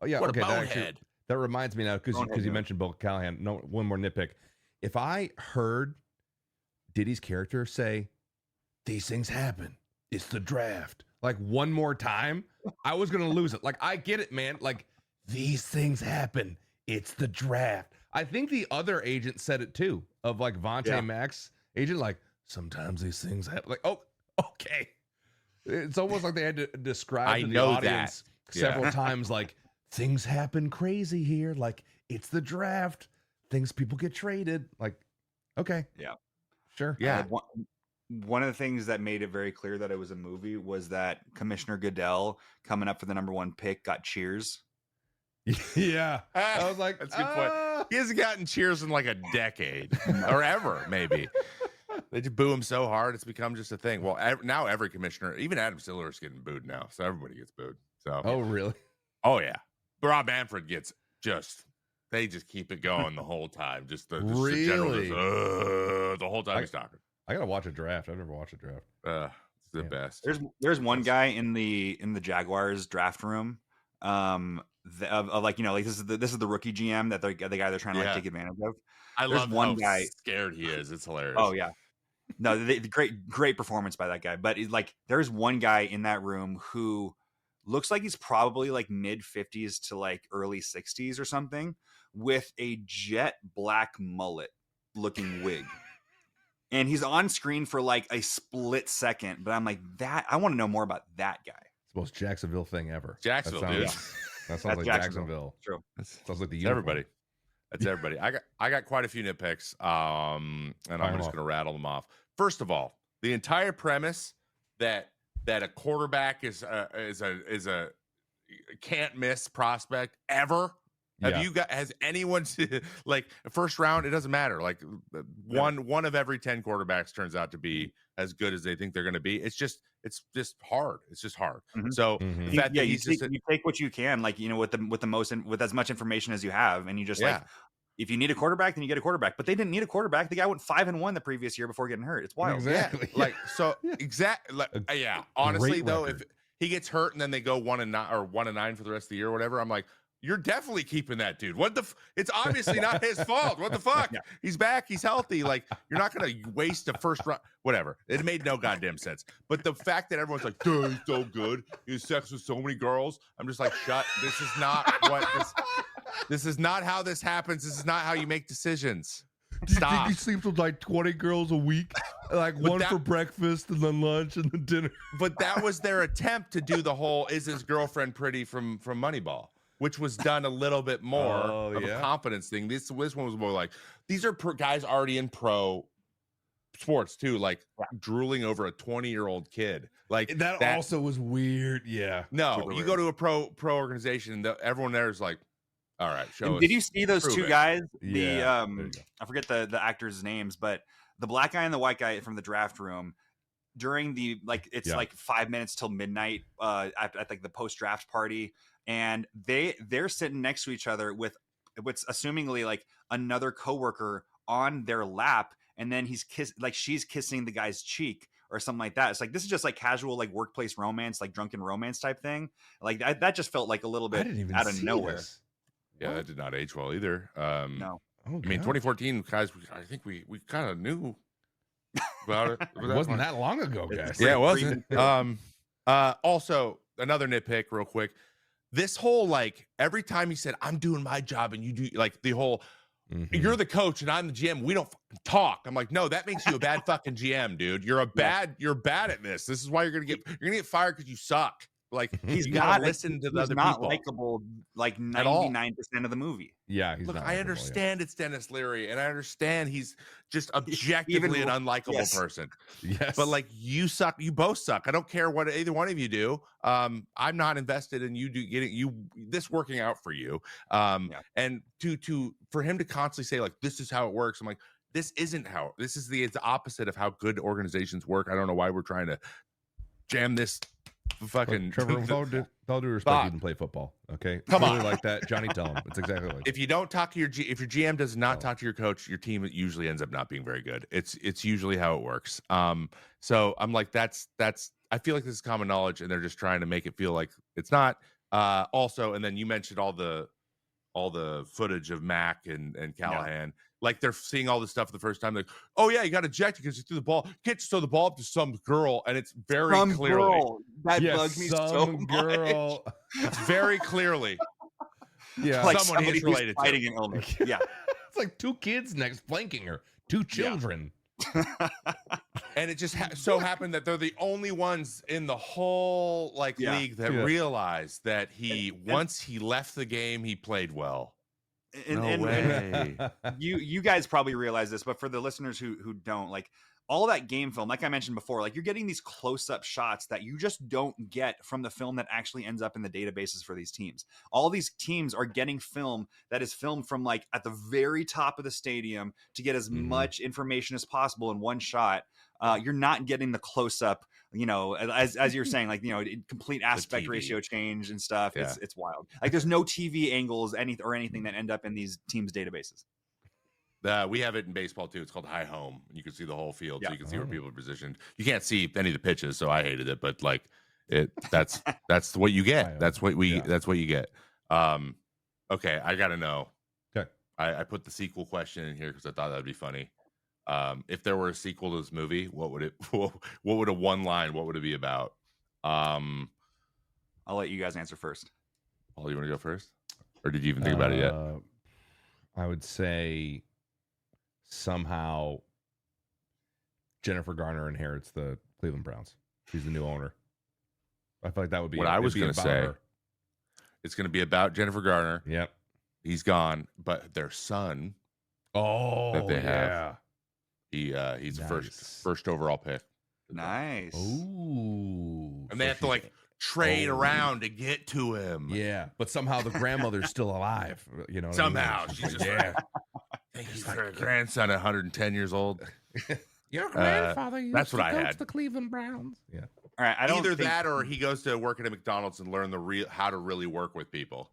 Oh yeah. What okay. a bonehead. That reminds me now because you mentioned Bo Callahan. No, one more nitpick. If I heard Diddy's character say, "These things happen. It's the draft," like one more time, I was gonna lose it. Like I get it, man. Like these things happen. It's the draft. I think the other agent said it too. Of like Vontae Mack's agent, like sometimes these things happen. Like, oh, okay. It's almost like they had to describe to the audience several times, like things happen crazy here. Like it's the draft. Things people get traded. Like, okay, yeah, sure, yeah. One of the things that made it very clear that it was a movie was that Commissioner Goodell coming up for the #1 pick got cheers. Yeah, I was like, that's a good point. He hasn't gotten cheers in like a decade or ever, maybe. They just boo him so hard, it's become just a thing. Well, now every commissioner, even Adam Silver, is getting booed now, so everybody gets booed. So, oh really? Oh yeah, Rob Manfred gets just. They just keep it going the whole time. Just the general, the whole time he's talking. I gotta watch a draft. I've never watched a draft. It's the best. There's one guy in the Jaguars draft room, of like, you know, like this is the rookie GM that the guy they're trying to like take advantage of. I love one how guy scared he is. It's hilarious. Oh yeah, no, the great performance by that guy. But like, there's one guy in that room who looks like he's probably like mid 50s to like early 60s or something, with a jet black mullet looking wig. And he's on screen for like a split second, but I'm like, I want to know more about that guy. It's the most Jacksonville thing ever. Jacksonville, that dude. sounds, that sounds like Jacksonville. True. Sounds like the It's everybody. That's everybody. I got quite a few nitpicks, and I'm just going to rattle them off. First of all, the entire premise that a quarterback is a can't miss prospect ever. Has anyone like first round? It doesn't matter. Like one of every 10 quarterbacks turns out to be as good as they think they're going to be. It's just hard. It's just hard. Mm-hmm. So the fact that you take what you can, like, you know, with as much information as you have, and you just like, if you need a quarterback, then you get a quarterback. But they didn't need a quarterback. The guy went 5-1 the previous year before getting hurt. It's wild. Exactly. Yeah. Like so. Exactly. Like, yeah. Honestly, though, if he gets hurt and then they go 1-9 or 1-9 for the rest of the year or whatever, I'm like, you're definitely keeping that dude. It's obviously not his fault. What the fuck? Yeah. He's back. He's healthy. Like, you're not going to waste a first round. Whatever. It made no goddamn sense. But the fact that everyone's like, dude, he's so good. He's sex with so many girls. I'm just like, shut. This is not what this is not how this happens. This is not how you make decisions. Stop. Do you think he sleeps with like 20 girls a week? Like one for breakfast and then lunch and then dinner. But that was their attempt to do the whole, is his girlfriend pretty from Moneyball, which was done a little bit more of a confidence thing. This one was more like, these are guys already in pro sports too, like drooling over a 20-year-old kid. Like that also was weird. Yeah. No, you go to a pro organization and everyone there is like, all right, show us. Did you see those two guys? Yeah. I forget the actors' names, but the black guy and the white guy from the draft room during the like 5 minutes till midnight at like the post draft party, and they're sitting next to each other with what's assumingly like another coworker on their lap, and then she's kissing the guy's cheek or something like that. It's like, this is just like casual like workplace romance, like drunken romance type thing. Like that just felt like a little bit out of nowhere. This. Yeah, that did not age well either. No. I mean, 2014 guys, I think we kind of knew about it. It wasn't that long ago, guys. Yeah, it wasn't. Also, another nitpick real quick. This whole, like, every time he said, I'm doing my job and you do, like, the whole, you're the coach and I'm the GM, we don't talk. I'm like, no, that makes you a bad fucking GM, dude. You're bad at this. This is why you're gonna get fired because you suck. Like, he's got to listen to the other not people. Likable, like 99% of the movie. Yeah, he's look. Not I understand it's Dennis Leary, and I understand he's just objectively an unlikable person. Yes, but like, you suck. You both suck. I don't care what either one of you do. I'm not invested in you this working out for you. And for him to constantly say like, this is how it works. I'm like, this isn't how. This is the opposite of how good organizations work. I don't know why we're trying to jam this. Fucking Trevor, with all due respect, you can play football. Okay, come on, like that, Johnny. Tell him it's exactly like. If you don't talk to if your GM does not talk to your coach, your team usually ends up not being very good. It's usually how it works. So I'm like, that's. I feel like this is common knowledge, and they're just trying to make it feel like it's not. Also, and then you mentioned all the footage of Mac and Callahan. Yeah. Like, they're seeing all this stuff the first time. Like, oh yeah, you got ejected because you threw the ball. You can't just throw the ball up to some girl, and it's very clearly girl. That bugs me so girl. much. It's very clearly, like someone he's related fighting to. An illness. Yeah, it's like two kids next flanking her, two children. And it just so happened that they're the only ones in the whole league that realized that once he left the game, he played well. And you guys probably realize this, but for the listeners who don't, like, all that game film, like I mentioned before, like, you're getting these close-up shots that you just don't get from the film that actually ends up in the databases for these teams. All these teams are getting film that is filmed from like at the very top of the stadium to get as much information as possible in one shot. You're not getting the close-up, as you're saying, like, complete aspect ratio change and stuff. Yeah. It's wild. Like, there's no TV angles, anything that end up in these teams' databases. We have it in baseball too. It's called high home. You can see the whole field, so you can see where people are positioned. You can't see any of the pitches, so I hated it. But like, that's what you get. That's what you get. Okay, I gotta know. Okay, I put the sequel question in here because I thought that'd be funny. If there were a sequel to this movie, what would it be about? I'll let you guys answer first. Paul, you want to go first, or did you even think about it yet? I would say somehow Jennifer Garner inherits the Cleveland Browns. She's the new owner. I feel like that would be what I was going to say. Her. It's going to be about Jennifer Garner. Yep. He's gone, but their son. That they have. He's nice. the first overall pick. Nice. Ooh. And they have to like trade around to get to him. Yeah, but somehow the grandmother's still alive. You know. Somehow I mean? she's just yeah. Thank you for a grandson, 110 years old. Your grandfather used that's to what I coach had. the Cleveland Browns. Yeah. All right. I don't Either think... that or he goes to work at a McDonald's and learn how to really work with people.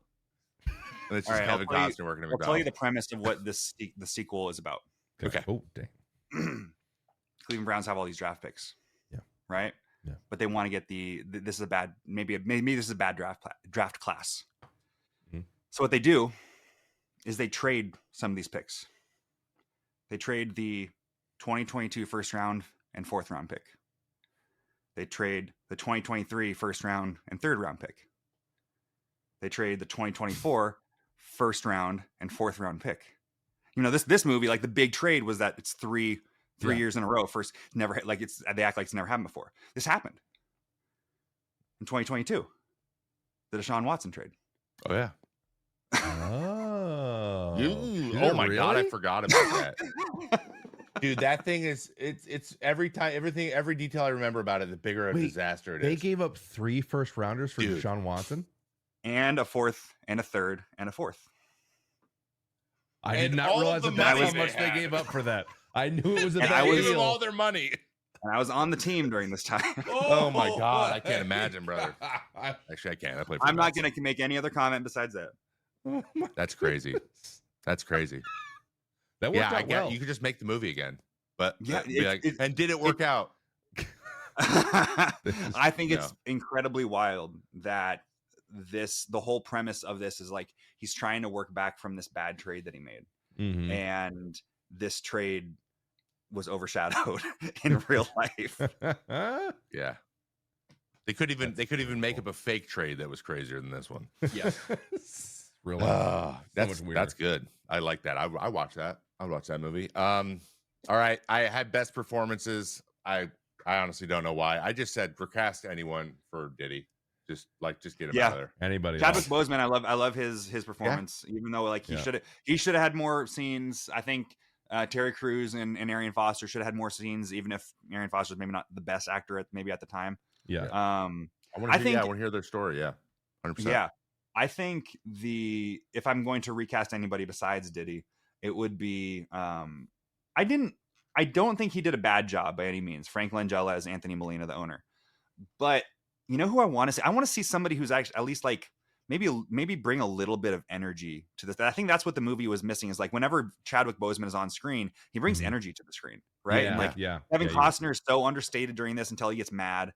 And it's just Kevin Costner working at McDonald's. I'll tell you the premise of what the sequel is about. Okay. Oh, dang. Cleveland Browns have all these draft picks. Yeah. Right. Yeah. But they want to get this is a bad maybe this is a bad draft class. Mm-hmm. So what they do is they trade some of these picks. They trade the 2022 first round and fourth round pick. They trade the 2023 first round and third round pick. They trade the 2024 first round and fourth round pick. You know, this movie, like the big trade was that it's three years in a row. First, never like they act like it's never happened before. This happened in 2022. The Deshaun Watson trade. Oh yeah. Oh. Oh my God, I forgot about that. Dude, that thing is it's every detail I remember about it, the bigger a disaster it is. They gave up 3 first rounders for Dude. Deshaun Watson. And a fourth and a third and a fourth. I did And not all realize the that's money how much they had. gave up for that. I knew it was a And big I They was- gave them all deal. their money. And I was on the team during this time. Oh my God, I can't imagine, brother. Actually, I can't. I play for I'm the not Mets. going to make any other comment besides that. That's crazy. That's crazy. That worked Yeah, out I get well. you could just make the movie again. But Yeah, be like, and did it work out? I think it's incredibly wild that the whole premise of this is like he's trying to work back from this bad trade that he made. Mhm. And this trade was overshadowed in real life. Yeah. They could even make up a fake trade that was crazier than this one. Yeah. Real life. That's much weirder. that's good. I like that. I watched that. I watched that movie. All right. I had best performances. I honestly don't know why. I just said recast anyone for Diddy. Just get him out of there. Anybody Chadwick else? Boseman, I love his performance, even though like he should have had more scenes. I think Terry Crews and Arian Foster should have had more scenes, even if Arian Foster's maybe not the best actor at the time. Yeah. I want to hear their story. Yeah. 100%. Yeah. I think if I'm going to recast anybody besides Diddy, it would be I don't think he did a bad job by any means. Frank Langella as Anthony Molina, the owner. But you know who I want to see? I want to see somebody who's actually at least like maybe bring a little bit of energy to this. I think that's what the movie was missing, is like whenever Chadwick Boseman is on screen, he brings energy to the screen, right? Yeah, And like Kevin Costner is so understated during this until he gets mad.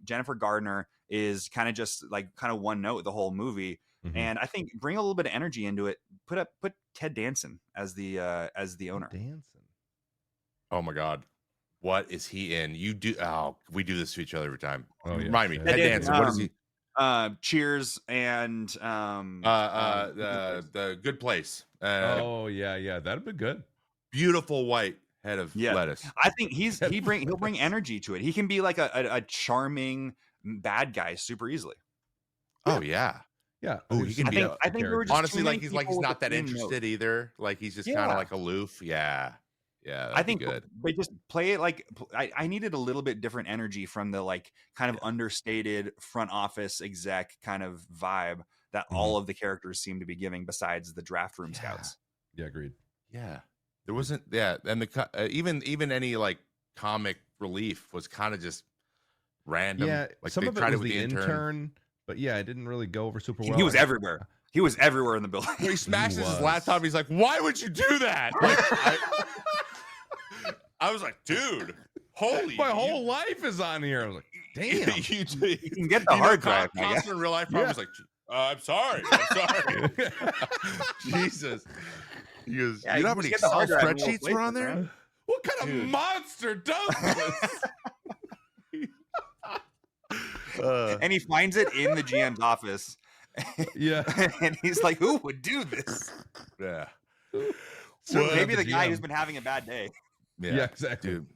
Jennifer Gardner is kind of one note the whole movie. Mhm. And I think bring a little bit of energy into it. Put Ted Danson as the owner. Dancing. Oh my God. What is he in? We do this to each other every time. Oh, yeah. Remind me. Yeah. Ted Danson. What is he? Cheers and The Good Place. Yeah. That'd be good. Beautiful white head of lettuce. I think he'll bring energy to it. He can be like a charming bad guy super easily. Oh yeah. Yeah. Oh, he can be. I think we were just honestly too many he's people not with that the same interested note. either. Like he's just kind of like aloof. Yeah. Yeah. I think good. they just play it like I needed a little bit different energy from the like kind of understated front office exec kind of vibe that all of the characters seem to be giving, besides the draft room scouts. Yeah, agreed. Yeah. There wasn't. Yeah, and the even any like comic relief was kind of just random. Yeah, like some they of it tried was with the intern, but yeah, it didn't really go over super well. He was everywhere. He was everywhere in the building. When he smashes his laptop, he's like, "Why would you do that?" Like, I was like, "Dude, holy!" My whole life is on here. I was like, "Damn!" You can get the hard drive. Costner in real life probably was like, "I'm sorry, Jesus." He goes, Yeah, "You know how you many just get the hard Excel drive and spreadsheets we'll were on place it, there?" man. What kind of monster does this? And he finds it in the GM's office. Yeah. And he's like, who would do this? Yeah. So maybe the guy who's been having a bad day. Yeah, exactly. Dude.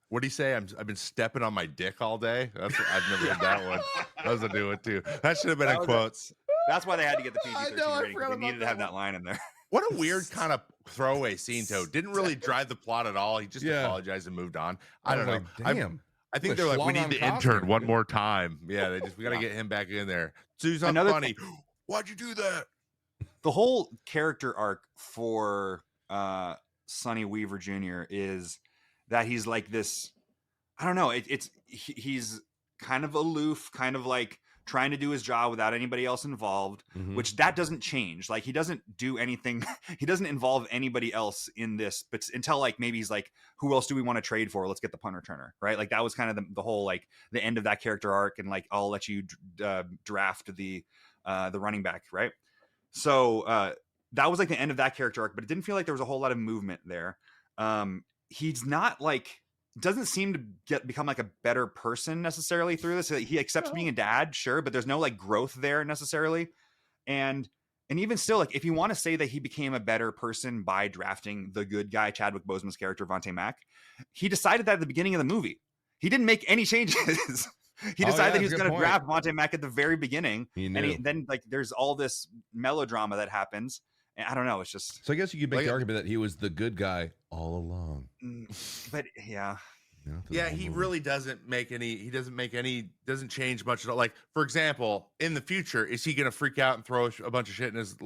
What do you say? I've been stepping on my dick all day. That's I've never heard that one. That was a new one too. That should have been in quotes. That's why they had to get the PG-13 I rating. They needed to have that line in there. What a weird kind of throwaway scene, Toad. Didn't really drive the plot at all. He just apologized and moved on. I don't know. Like, damn. I think they're like, we need the intern one more time. Yeah, we got to get him back in there. Do something funny. Why'd you do that? The whole character arc for Sonny Weaver Jr. is that he's like this. I don't know. He's kind of aloof, kind of like trying to do his job without anybody else involved, which that doesn't change. Like he doesn't do anything. He doesn't involve anybody else in this, but until like maybe he's like, who else do we want to trade for? Let's get the punt returner, right? Like that was kind of the whole like the end of that character arc, and like I'll let you draft the running back, right? So that was like the end of that character arc, but it didn't feel like there was a whole lot of movement there. He's not like. Doesn't seem to become like a better person necessarily through this. He accepts being a dad, sure, but there's no like growth there necessarily. And even still, like if you want to say that he became a better person by drafting the good guy Chadwick Boseman's character Vontae Mack, he decided that at the beginning of the movie. He didn't make any changes. He decided that he was going to draft Vontae Mack at the very beginning, and then like there's all this melodrama that happens. And I don't know. It's just. So I guess you could make the argument that he was the good guy all along. But yeah. Yeah, he really doesn't make any. He doesn't change much at all. Like, for example, in the future, is he going to freak out and throw a bunch of shit in his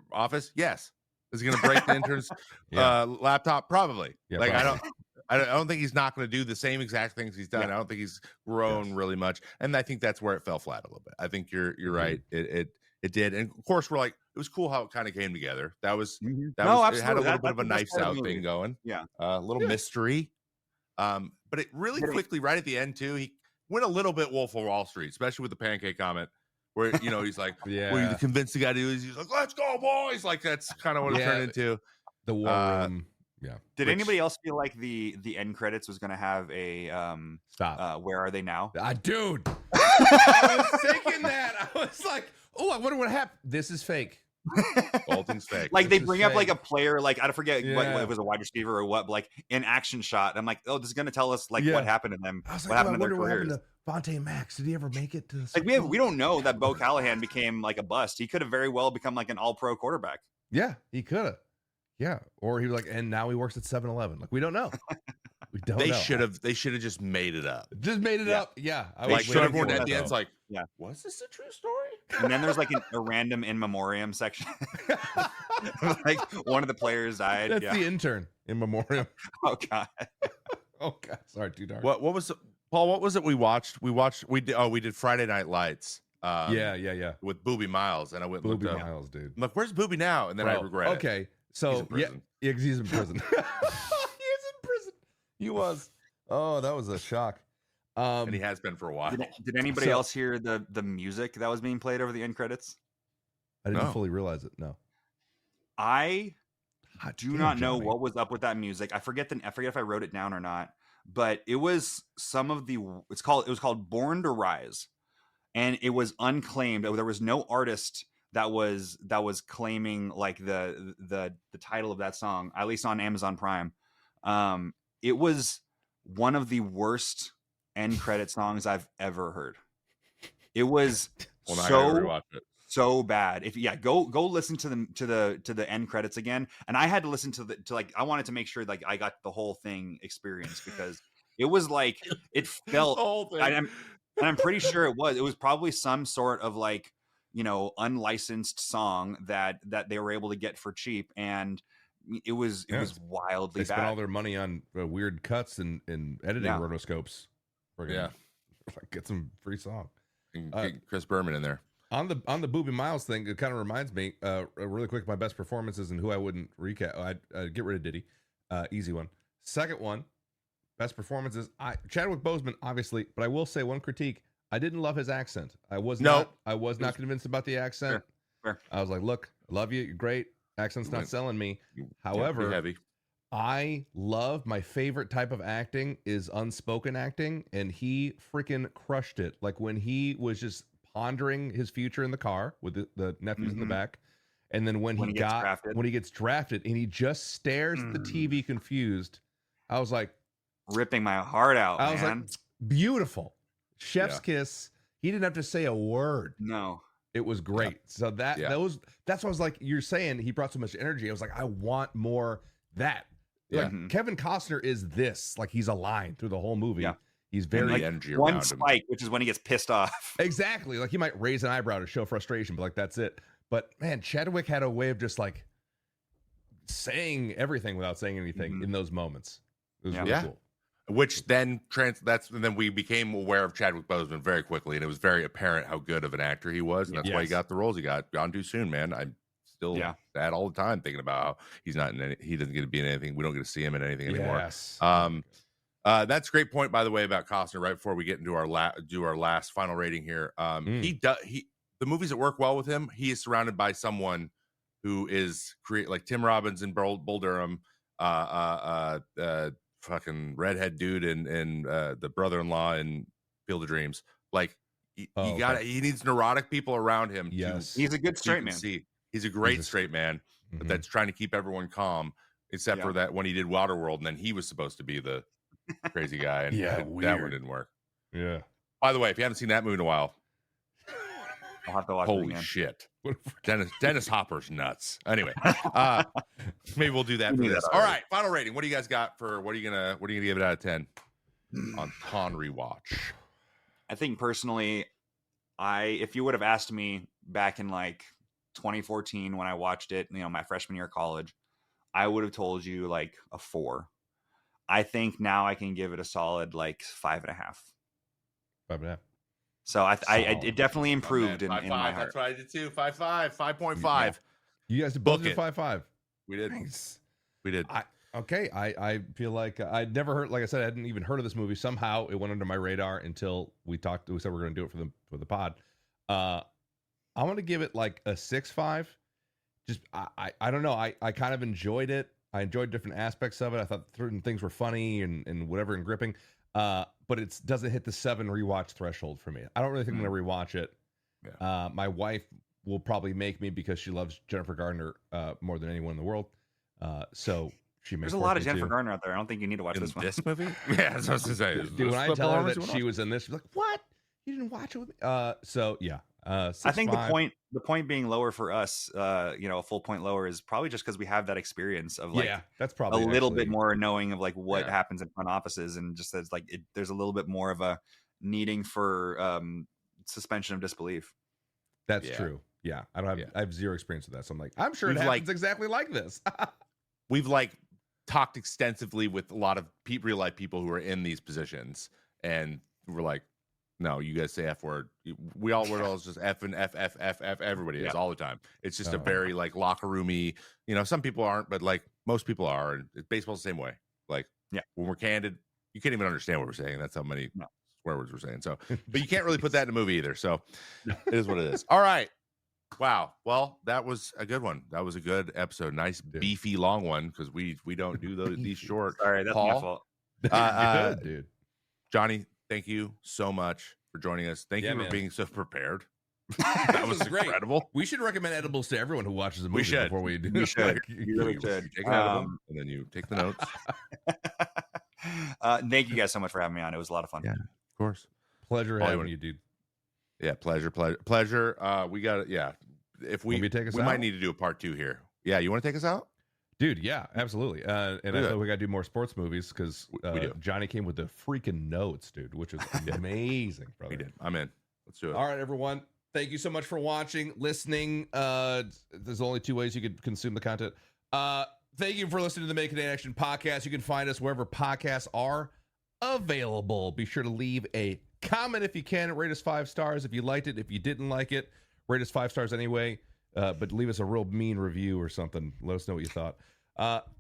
office? Yes. Is he going to break the intern's laptop? Probably. Yeah, like, probably. I don't think he's not going to do the same exact things he's done. I don't think he's grown really much, and I think that's where it fell flat a little bit. I think you're right. It did, and of course, we're like, it was cool how it kind of came together. That was it had a little bit of a knives out thing going. Yeah, a little mystery. But it really quickly, right at the end too, he went a little bit Wolf of Wall Street, especially with the pancake comment, where he's like, "Well, you convinced the guy to do this." He's like, "Let's go, boys!" Like that's kind of what it turned into. The war room. Yeah. Did anybody else feel like the end credits was going to have a stop? Where are they now? Dude, I was thinking that. I was like, oh, I wonder what happened. This is fake. All things fake. Like they bring up like a player, like I forget what it was, a wide receiver or what, but like an action shot. I'm like, oh, this is going to tell us like what happened to them. I was what like, happened to their careers. What happened to Vontae Max? Did he ever make it to? Like we don't know that Bo Callahan became like a bust. He could have very well become like an all-pro quarterback. Yeah, he could have. Yeah, or he was like, and now he works at 7-Eleven. Like we don't know. We don't. They should have just made it up. Just made it up. Yeah. Like so everyone at the end's like, was this a true story? And then there's like a random in memoriam section. Like one of the players died. That's the intern in memoriam. Oh god. Oh god. Sorry, too dark. What was it, Paul? What was it we watched? We did Friday Night Lights. Yeah. With Booby Miles, and I went Booby Miles, dude. I'm like, where's Booby now? And then I regret it. Okay. So he's in prison. He is in prison. He was. Oh, that was a shock. And he has been for a while. Did anybody else hear the music that was being played over the end credits? I didn't fully realize it. No. I do not know what was up with that music. I forget if I wrote it down or not. But it was some of the. It was called "Born to Rise," and it was unclaimed. There was no artist that was claiming like the title of that song, at least on Amazon Prime. It was one of the worst end credit songs I've ever heard. It was so bad. Go listen to the end credits again. And I had to listen to I wanted to make sure like I got the whole thing experienced because it was like it felt and I'm pretty sure it was probably some sort of like unlicensed song that they were able to get for cheap, and it was wildly bad. They spent all their money on weird cuts and editing rotoscopes. Get some free song. Get Chris Berman in there. On the Booby Miles thing, it kind of reminds me really quick my best performances and who I wouldn't recap. I'd get rid of Diddy, easy one. Second one, best performances. Chadwick Boseman, obviously, but I will say one critique. I didn't love his accent. I was not convinced about the accent. Fair. I was like, look, I love you. You're great. Accent's not selling me. However, heavy. I love my favorite type of acting is unspoken acting, and he freaking crushed it. Like when he was just pondering his future in the car with the nephews in the back, And then when he gets drafted and he just stares at the TV confused, I was like, ripping my heart out. I was like, beautiful. Chef's kiss. He didn't have to say a word. No. It was great. So that's what I was like, you're saying he brought so much energy. I was like, I want more that. Like Kevin Costner is this. Like he's a line through the whole movie. Yeah. He's very energy one around spike, which is when he gets pissed off. Exactly. Like he might raise an eyebrow to show frustration, but like that's it. But man, Chadwick had a way of just like saying everything without saying anything in those moments. It was really cool. Which then then we became aware of Chadwick Boseman very quickly, and it was very apparent how good of an actor he was, and that's why he got the roles he got. Gone too soon, man. I'm still sad all the time thinking about how he's not in he doesn't get to be in anything. We don't get to see him in anything anymore. Yes. That's a great point, by the way, about Costner. Right before we get into our last final rating here, the movies that work well with him, he is surrounded by someone who is like Tim Robbins in Bull Durham, fucking redhead dude and the brother-in-law in Field of Dreams. Like he needs neurotic people around him. Yes, he's a good straight man. He's a great straight man that's trying to keep everyone calm, except for that when he did Waterworld, and then he was supposed to be the crazy guy, and that one didn't work. Yeah. By the way, if you haven't seen that movie in a while, I'll have to watch holy shit. Dennis Hopper's nuts. Anyway, maybe we'll do that for this. All right, final rating. What do you guys got for what are you gonna give it out of 10 on Con Rewatch? I think personally, if you would have asked me back in like 2014 when I watched it, my freshman year of college, I would have told you like a 4. I think now I can give it a solid like 5.5. 5.5. So it definitely improved in my heart. That's what I did too. 5.5, 5.5. You guys both did 5.5. We did. Nice. We did. I feel like I'd never heard. Like I said, I hadn't even heard of this movie. Somehow it went under my radar until we talked. We said we're going to do it for the pod. I want to give it like a 6.5. Just I don't know. I kind of enjoyed it. I enjoyed different aspects of it. I thought certain things were funny and whatever and gripping. But it doesn't hit the 7 rewatch threshold for me. I don't really think I'm going to rewatch it. Yeah. My wife will probably make me because she loves Jennifer Garner more than anyone in the world. So she makes. There's a lot of Jennifer Garner out there. I don't think you need to watch this one. This movie? Yeah, that's what I was going to say. Dude, when I tell her that she was in this, she's like, "What? You didn't watch it with me?" So yeah. 6, I think 5. the point being lower for us, a full point lower is probably just because we have that experience of like that's probably a little bit more knowing of like what happens in front offices, and just as like there's a little bit more of a needing for suspension of disbelief. That's true. Yeah, I have zero experience with that, so I'm like, I'm sure it happens exactly like this. We've like talked extensively with a lot of real life people who are in these positions, and we're like, no, you guys say F word. We're all just F and F. Everybody is all the time. It's just a very like locker roomy. Some people aren't, but like most people are. And baseball's the same way. Like, when we're candid, you can't even understand what we're saying. That's how many swear words we're saying. So, but you can't really put that in a movie either. So, it is what it is. All right. Wow. Well, that was a good one. That was a good episode. Nice beefy long one because we don't do these short. Sorry, that's my fault. Good, dude. Johnny, thank you so much for joining us. Thank you for being so prepared. That was incredible. We should recommend edibles to everyone who watches the movie before we do. We should. You really should. You take an edible, and then you take the notes. Thank you guys so much for having me on. It was a lot of fun. Yeah, of course. Pleasure having you, dude. Yeah, pleasure. We got it. Yeah. If we might need to do a part 2 here. Yeah, you want to take us out? Dude, yeah, absolutely. And I thought we got to do more sports movies because Johnny came with the freaking notes, dude, which was amazing, brother. We did. I'm in. Let's do it. All right, everyone. Thank you so much for watching, listening. There's only 2 ways you could consume the content. Thank you for listening to the Make It in Action podcast. You can find us wherever podcasts are available. Be sure to leave a comment if you can. Rate us 5 stars if you liked it. If you didn't like it, rate us 5 stars anyway. But leave us a real mean review or something. Let us know what you thought.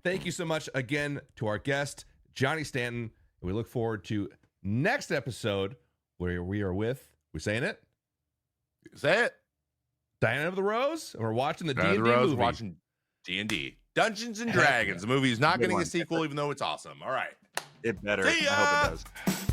Thank you so much again to our guest, Johnny Stanton. And we look forward to next episode where we are with, we saying it? Say it. Diana of the Rose. And we're watching the Diana D&D movie. Watching D&D. Dungeons and Dragons. The movie is not getting a sequel, even though it's awesome. All right. It better. See ya! I hope it does.